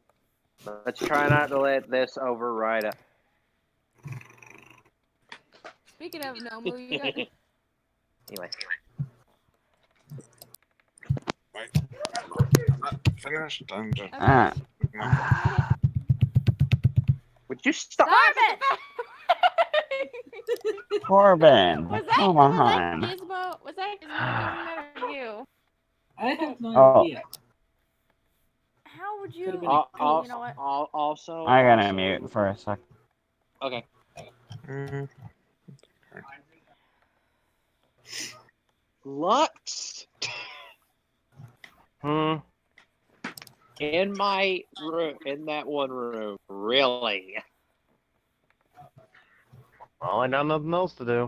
Let's try not to let this override it. Speaking of Nomu, you got. Anyway. Finished. I'm just. Would you stop? it! Corbin, Was come that on. Gizmo? Was that Gizmo giving that review? I have no Oh. idea. How would you? Could've been You know what? Also. I gotta mute for a sec. Okay. Lux. In my room, in that one room, really? Well, I got nothing else to do.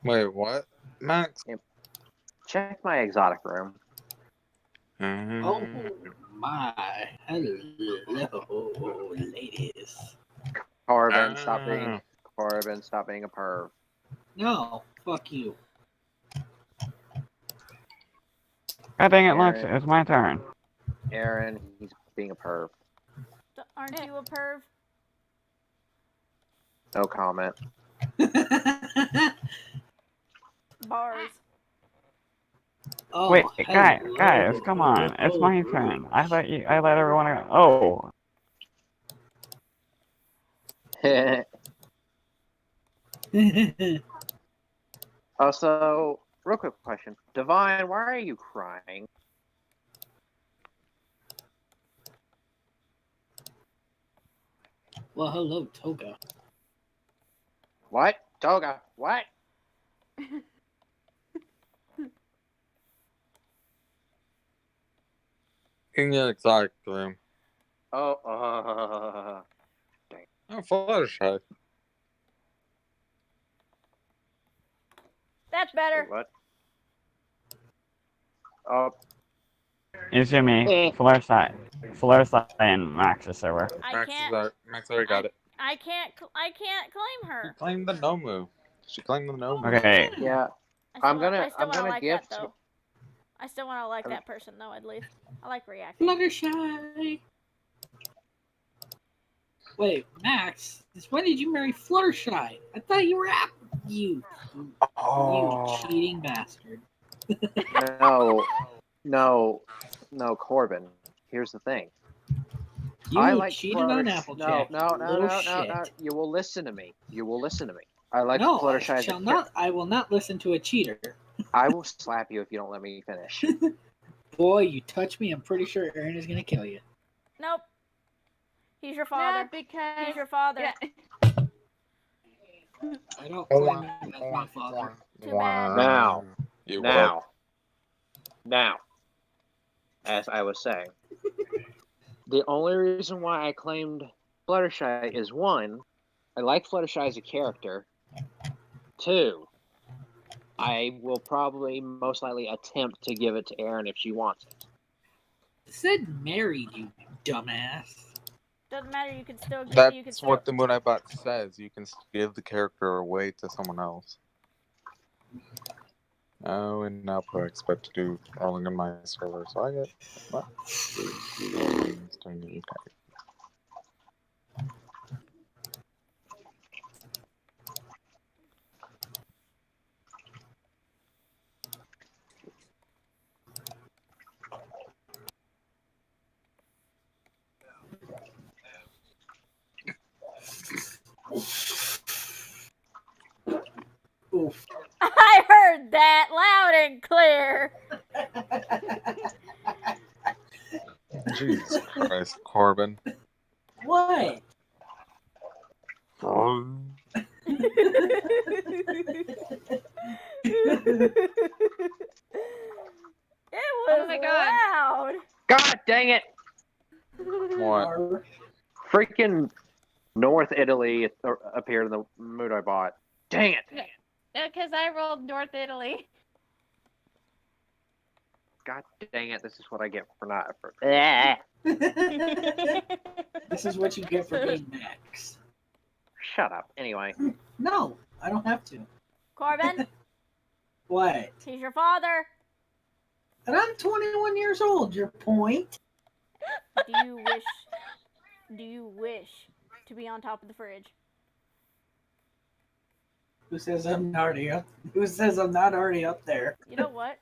Wait, what? Max? Check my exotic room. Oh my. Hello, ladies. Corbin, stop being a perv. No, fuck you. God dang it, Lux, Aaron. it's my turn. Aaron, he's being a perv. Aren't you a perv? No comment. Bars. Oh, Wait, guys, hello. come on. It's my turn. I let everyone go. Oh. Also, real quick question. Divine, why are you crying? Well, hello, Toga. What? Toga, what? In your exotic room. Oh, dang. Oh, Fluttershy. That's better. What? Oh. Izumi, Flursa, and Max's server. Max already got it. I can't claim her. She claimed the Nomu. She claimed the Nomu. Okay. Yeah. I I'm gonna wanna like gift. that, though. I still want to like that person though. At least I like reacting. Fluttershy. Wait, Max. Since when did you marry Fluttershy? I thought you were you cheating bastard. No, Corbin. Here's the thing. You I like cheated on Fluttershy. Applejack. No. Little shit. You will listen to me. You will listen to me. I like No, I Fluttershy as a shall character. not. I will not listen to a cheater. I will slap you if you don't let me finish. Boy, you touch me, I'm pretty sure Aaron is gonna kill you. Nope. He's your father. No, because He's your father. yeah. I don't claim him as my father. Too bad. Now, as I was saying, the only reason why I claimed Fluttershy is one, I like Fluttershy as a character. Two, I will probably most likely attempt to give it to Erin if she wants it. It said married, you dumbass. Doesn't matter. You can still. That's what the Moonlight Bot says. You can give the character away to someone else. Oh, and now I expect to do rolling on my server, so I get what? Oof. I heard that loud and clear. Jesus Christ, Corbin. What? It was Oh my God. loud. God dang it! What? Freaking North Italy appeared in the mood I bought. Dang it! Because I rolled North Italy. God dang it! This is what I get for not. For... This is what you get for being Max. Shut up. Anyway. No, I don't have to. Corbin, What? he's your father. And I'm 21 years old. Your point? Do you wish to be on top of the fridge? Who says I'm already up? Who says I'm not already up there? You know what?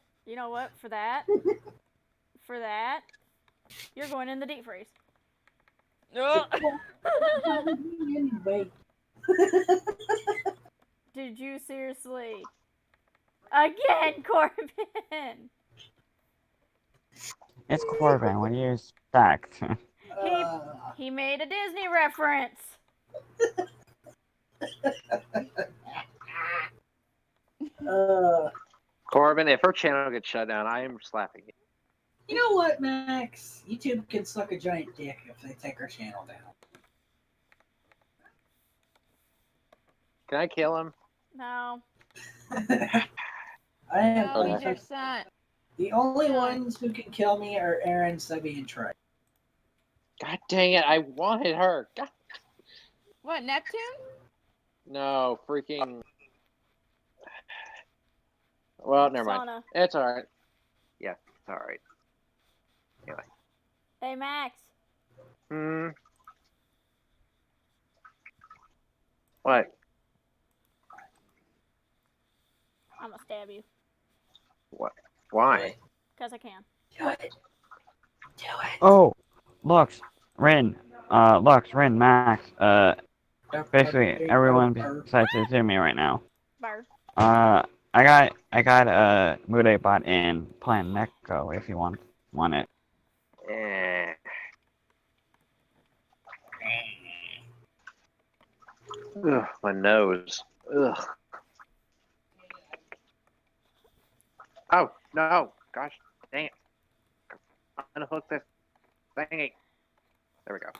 For that, you're going in the deep freeze. Anyway. Did you seriously? Again, Corbin. It's Corbin. What do you expect? He made a Disney reference. Corbin, if her channel gets shut down, I am slapping you. You know what, Max? YouTube can suck a giant dick if they take our channel down. Can I kill him? No. I am. No, he's your son. The only ones who can kill me are Aaron, Subby, and Trey. God dang it! I wanted her. God. What, Neptune? No, freaking. Well, never mind. Sauna. It's all right. Yeah, it's all right. Anyway. Hey, Max. What? I'm gonna stab you. What? Why? Because I can. Do it. Do it. Oh, Lux, Rin, Max, basically everyone besides Izumi right now. Bird. I got a Mude bot in Plan Neko if you want it. Ugh, my nose. Ugh. Oh, no. Gosh, dang it. Unhook this thingy. There we go.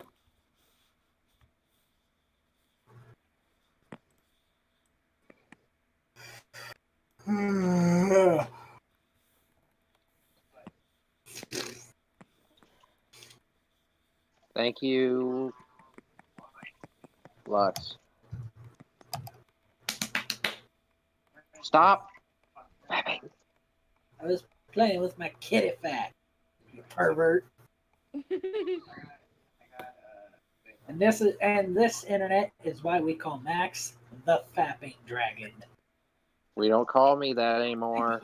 Thank you, Lux. Stop. I was playing with my kitty fat, you pervert. And this internet is why we call Max the fapping dragon. We don't call me that anymore.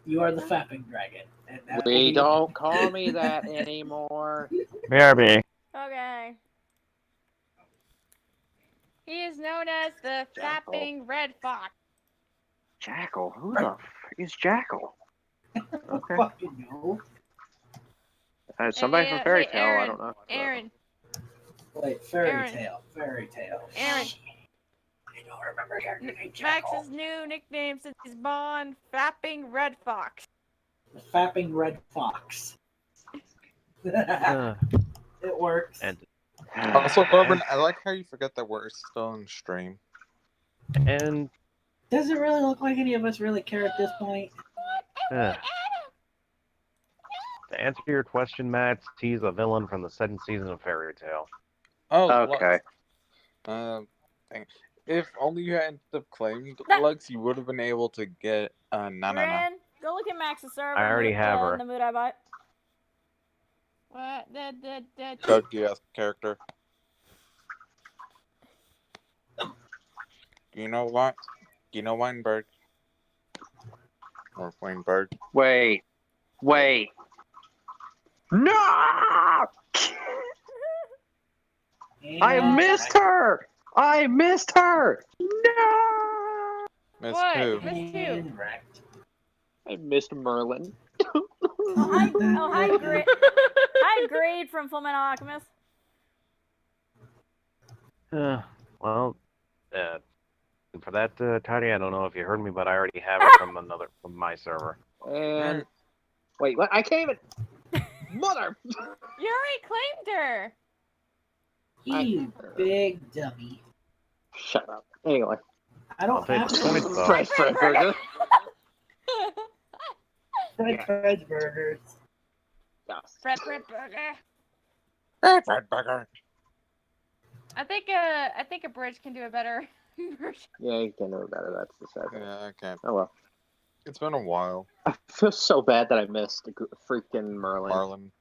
You are the fapping dragon. And that will We be- don't call me that anymore. BRB. Okay. He is known as the Jackal. flapping red fox. Jackal? Who the f is Jackal? Okay. Fucking no. Somebody Hey, from Fairy hey, Tale, I don't know. Aaron. Wait, fairy Aaron. tale. Fairy tale. Aaron. I don't remember your name, Jackal. Max's new nickname since he's born, Flapping Red Fox. The fapping red fox. It works. And Also, Corbin, I like how you forget that we're still in stream. and Does it really look like any of us really care at this point? to answer your question, Matt, he's a villain from the second season of Fairy Tale. Oh, Okay. Lux. If only you hadn't have claimed Lux, you would have been able to get na. Ren, go look at Max's server. I already have her. In the mood I bought. What? Code Geass character. You know what? You know Weinberg. Or Weinberg. Wait. No! I missed her! No! Miss What? who? Missed who? I missed Merlin. Hi, hi, Grade from Fullmetal Alchemist. Well, for that, Toddy, I don't know if you heard me, but I already have it from my server. And wait, what? I can't even. Mother! You already claimed her. You big dummy. Shut up. Anyway. I don't have the points, though. Fred Burger. Fred Burgers. Fred Burger. Fred Burger. I think a bridge can do a better version. Yeah, you can do better. That's the sad thing. Yeah, I can. Oh well. It's been a while. I feel so bad that I missed freaking Merlin.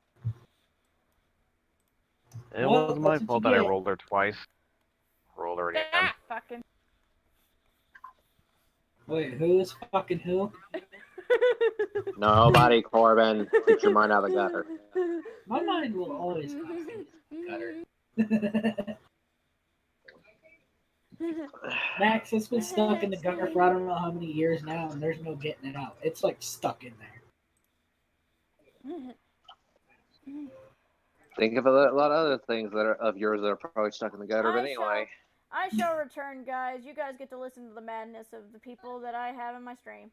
It was my fault that I rolled her twice. Rolled her again. Ah, fucking. Wait, who is fucking who? Nobody, Corbin. Get your mind out of the gutter. My mind will always go in the gutter. Max, it's been stuck in the gutter for I don't know how many years now, and there's no getting it out. It's like stuck in there. Think of a lot of other things that are of yours that are probably stuck in the gutter, but anyway. I shall return, guys. You guys get to listen to the madness of the people that I have in my stream.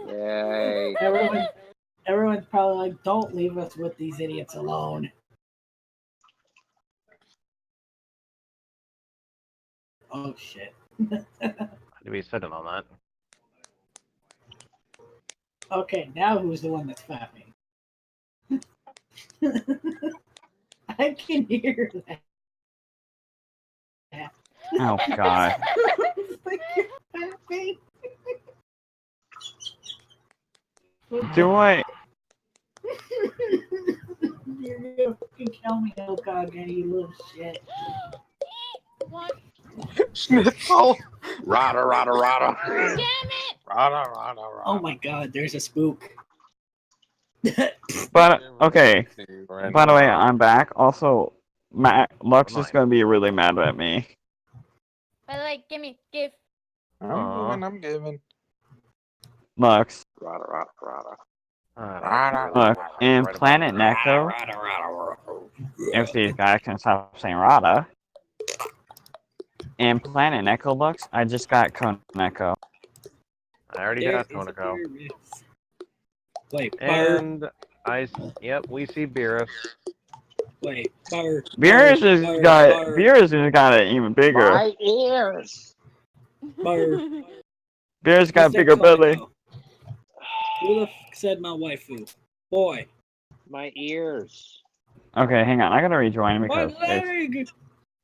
Yay. Everyone's probably like, don't leave us with these idiots alone. Oh, shit. To be sitting on that. Okay, now who's the one that's fapping? I can hear that. Oh, God. It's like you're fapping. Do I? You're gonna fucking kill me, Okage, you little shit. What? Schnitzel! Rada. Damn it! Rada. Oh my god, there's a spook. But, okay. By the way, I'm back. Also, Lux is going to be really mad at me. But like, give. I'm giving. Lux. Rada. Look, in Planet Neko, if these guys can stop saying Rada, in Planet Neko Lux, I just got Koneko. I already got Koneko. Wait, And we see Beerus. Wait, Beerus has got it even bigger. My ears! Beerus got a bigger belly. Who the f said my waifu? Boy. My ears. Okay, hang on. I gotta rejoin My because it's... leg!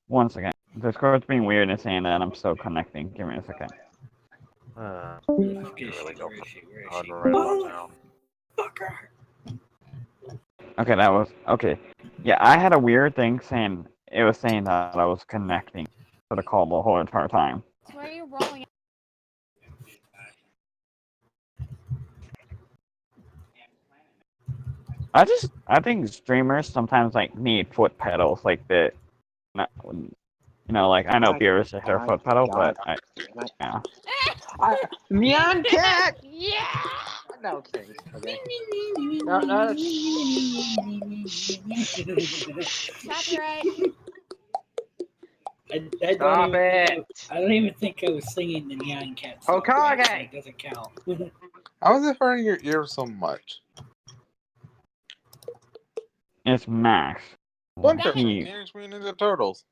One second. Discord's being weird and saying that I'm still connecting. Give me a second. Really go for hardware right about now. Okay, that was... Okay. Yeah, I had a weird thing saying... It was saying that I was connecting to the call the whole entire time. Why are you rolling? I think streamers sometimes like need foot pedals like the, not, like I know Beerus is her foot pedal, but yeah. Nyan cat. Yeah. No, I'm kidding. Okay. No, no. Copyright. Stop it. I don't even think I was singing the Nyan Cat song. Right, so Hokage. it doesn't count. How is it hurting your ears so much? It's Max. Wonderful. He, Teenage Mutant Ninja Turtles.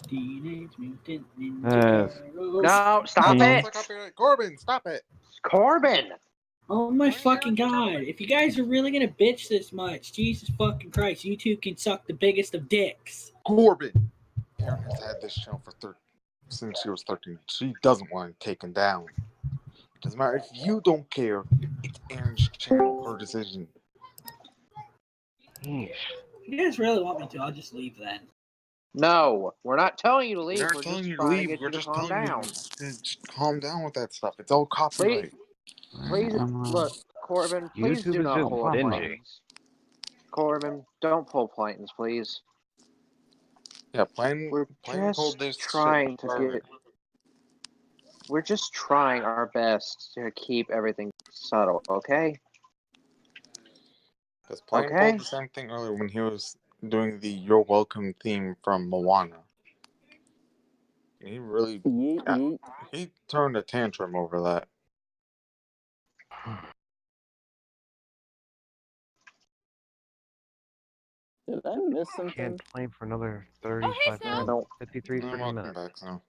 Teenage Mutant Ninja uh, Turtles. No, stop he- it. Corbin, stop it. Corbin. Oh my fucking god. If you guys are really gonna bitch this much, Jesus fucking Christ, you two can suck the biggest of dicks. Corbin. Erin has had this channel since she was 13. She doesn't want it taken down. It doesn't matter if you don't care. It's Erin's channel, her decision. If you guys really want me to, I'll just leave then. No, we're not telling you to leave. We're We're not just telling you to trying to leave. get We're you to just calm telling down. you to just calm down with that stuff. It's all copyright. Please, look, Corbin. Please YouTube do is not just pull dingy. Planktons. Corbin, don't pull Planktons, please. Yeah, Plain We're told just this trying shit to garbage. get. We're just trying our best to keep everything subtle, okay? Because Plain Okay. told the same thing earlier when he was doing the "You're Welcome" theme from Moana. He really he turned a tantrum over that. Did I miss something? Can't play for another Oh, 35 hey, minutes. Snow. 53 I'm freaking welcome minutes. back now.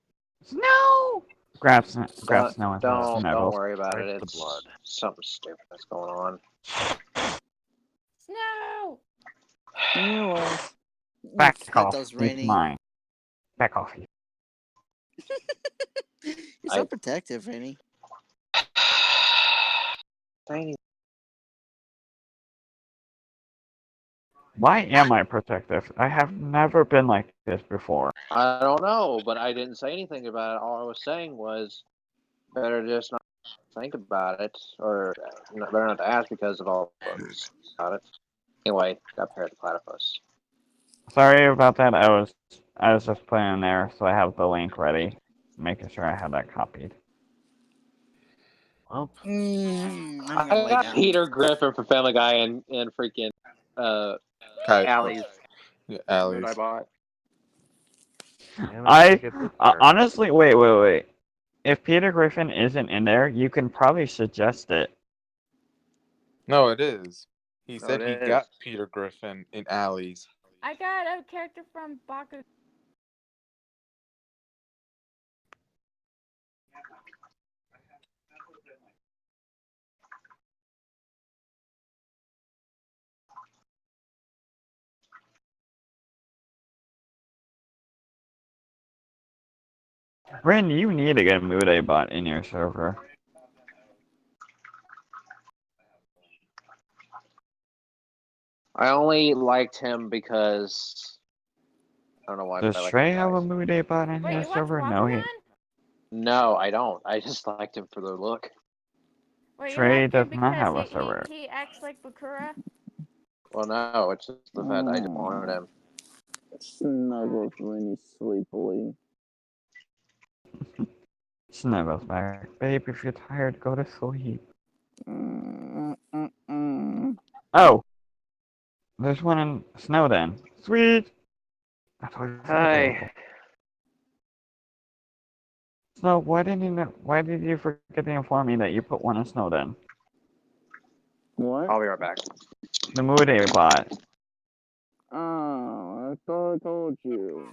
Snow. Grab Snow and Don't Snuggles. worry about Right it. to the blood. It's something stupid that's going on. Snow. Yeah, well. Back That off. does It's Rainy. mine. Back off. You're so protective, Rainy. Why am I protective? I have never been like this before. I don't know, but I didn't say anything about it. All I was saying was better just not think about it, or better not to ask because of all this about it. Anyway, got paired to platypus. Sorry about that. I was just playing there, so I have the link ready, making sure I have that copied. Well, I'm I gonna lay got down. Peter Griffin from Family Guy and freaking Allie's Yeah, that Allie's. I bought. Honestly, wait. If Peter Griffin isn't in there, you can probably suggest it. No, it is. He No, said it he is. got Peter Griffin in Allie's. I got a character from Baku. Ren, you need to get Mude bot in your server. I only liked him because I don't know why. Does but I like Trey him have a guys. Mude bot in his server? No, he. No, I don't. I just liked him for the look. Wait, you Trey like does him not because have a server. he acts like Bakura? Well, no, it's just the fact I just wanted him. Snuggles Rainy sleepily. Snuggles back. Babe, if you're tired, go to sleep. Oh! There's one in Snowden. Sweet! I thought it was available. Hi. Snow, why did you forget to inform me that you put one in Snowden? What? I'll be right back. The Mude bot. Oh, I thought I told you.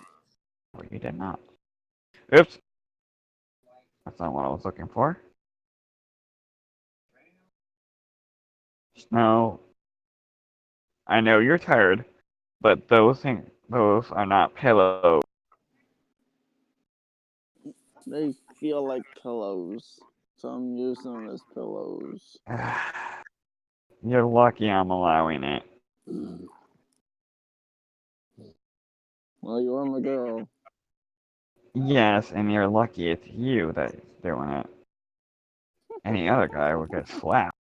Oh, you did not. Oops. That's not what I was looking for. Snow. I know you're tired, but those are not pillows. They feel like pillows, so I'm using them as pillows. You're lucky I'm allowing it. Well, you are my girl. Yes, and you're lucky it's you that's doing it. Any other guy would get slapped.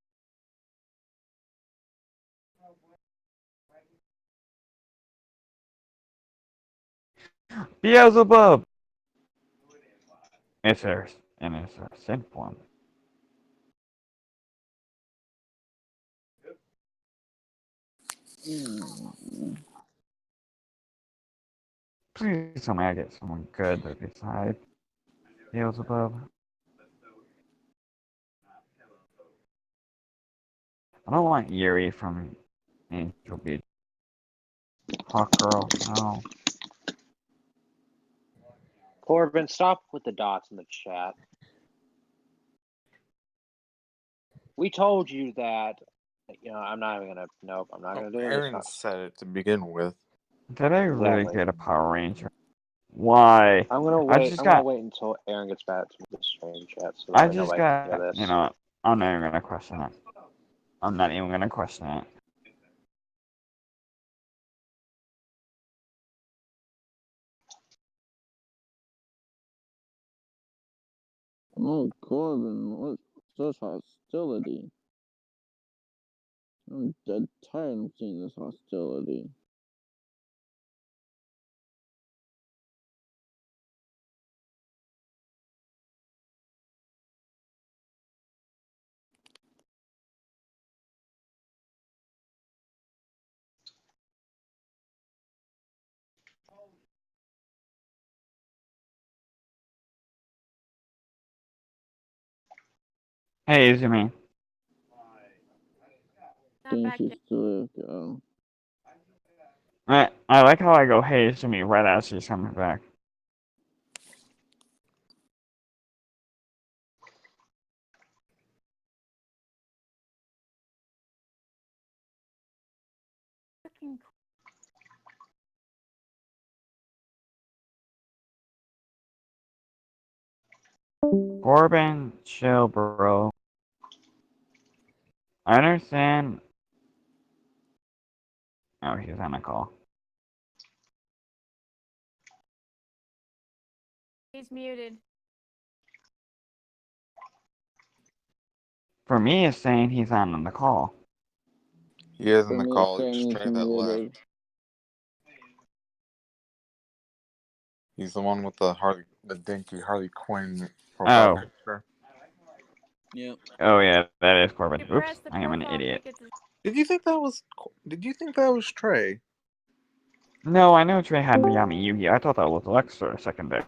Beelzebub! It's a sin form. Please tell me I get someone good beside Beelzebub. I don't want Yuri from Angel Beach. Hawk Girl, no. Corbin, stop with the dots in the chat. We told you that. I'm not even gonna. Nope, I'm not gonna do it. Aaron said it to begin with. Did I really Exactly. get a Power Ranger? Why? I'm gonna wait. I'm gonna wait until Aaron gets back to the stream chat so that I way just nobody can hear got. this. You know what? I'm not even gonna question it. I'm not even gonna question it. Oh, Corbin, what's such hostility? I'm dead tired of seeing this hostility. Hey, Izumi. Think she's still go. I like how I go, hey, Izumi, right as she's coming back. Corbin, chill, bro. I understand. Oh, he's on a call. He's muted. For me, it's saying he's on the call. He is For in the me, call. saying It's he's Trey that left. muted. He's the one with the dinky Harley Quinn profile Oh. picture. Yep. Oh yeah, that is Corbin. You Oops, press the I am an profile idiot. pic at the Did you think that was Trey? No, I know Trey had Yami Yugi. I thought that was Lex for a second there.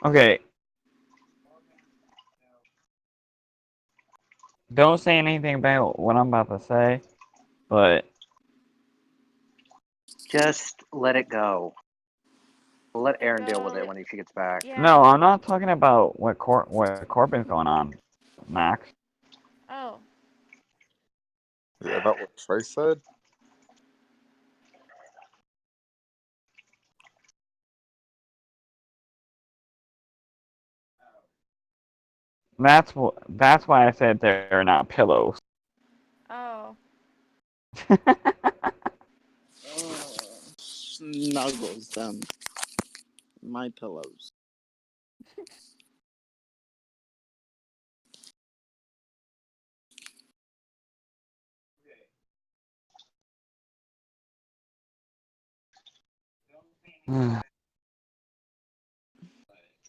Okay. Don't say anything about what I'm about to say, but Just let it go. We'll let Aaron deal with it when she gets back. no, I'm not talking about what Corbin's going on, Max. Oh. Is that what Trey said? That's why I said they're not pillows. Oh. Snuggles them. My pillows.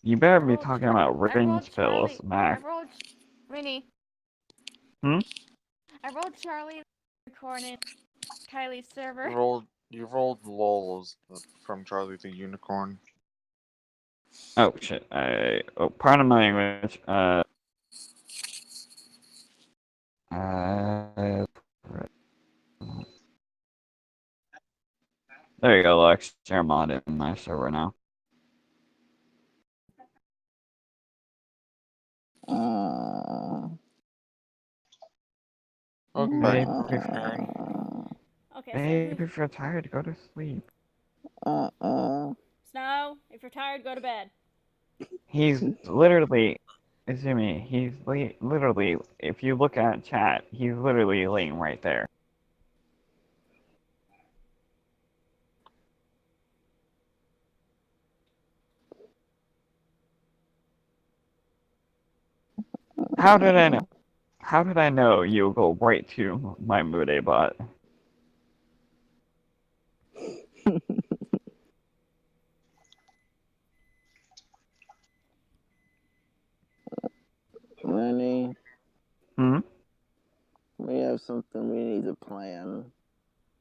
You better I be rolled talking about I rolled revenge pills, Charlie. I Max. rolled Winnie. Hmm? I rolled Charlie Unicorn in Kylie's server. You rolled lols from Charlie the Unicorn. Oh shit! Pardon my language. There you go, Lex. You're modded in my server now. Welcome back, Aaron. Okay, Babe, if you're tired, go to sleep. Snow, if you're tired, go to bed. He's literally, Izumi, he's literally, if you look at chat, he's literally laying right there. How did I know? How did I know you'll go right to my Mude bot? Lenny, Hmm? we have something we need to plan.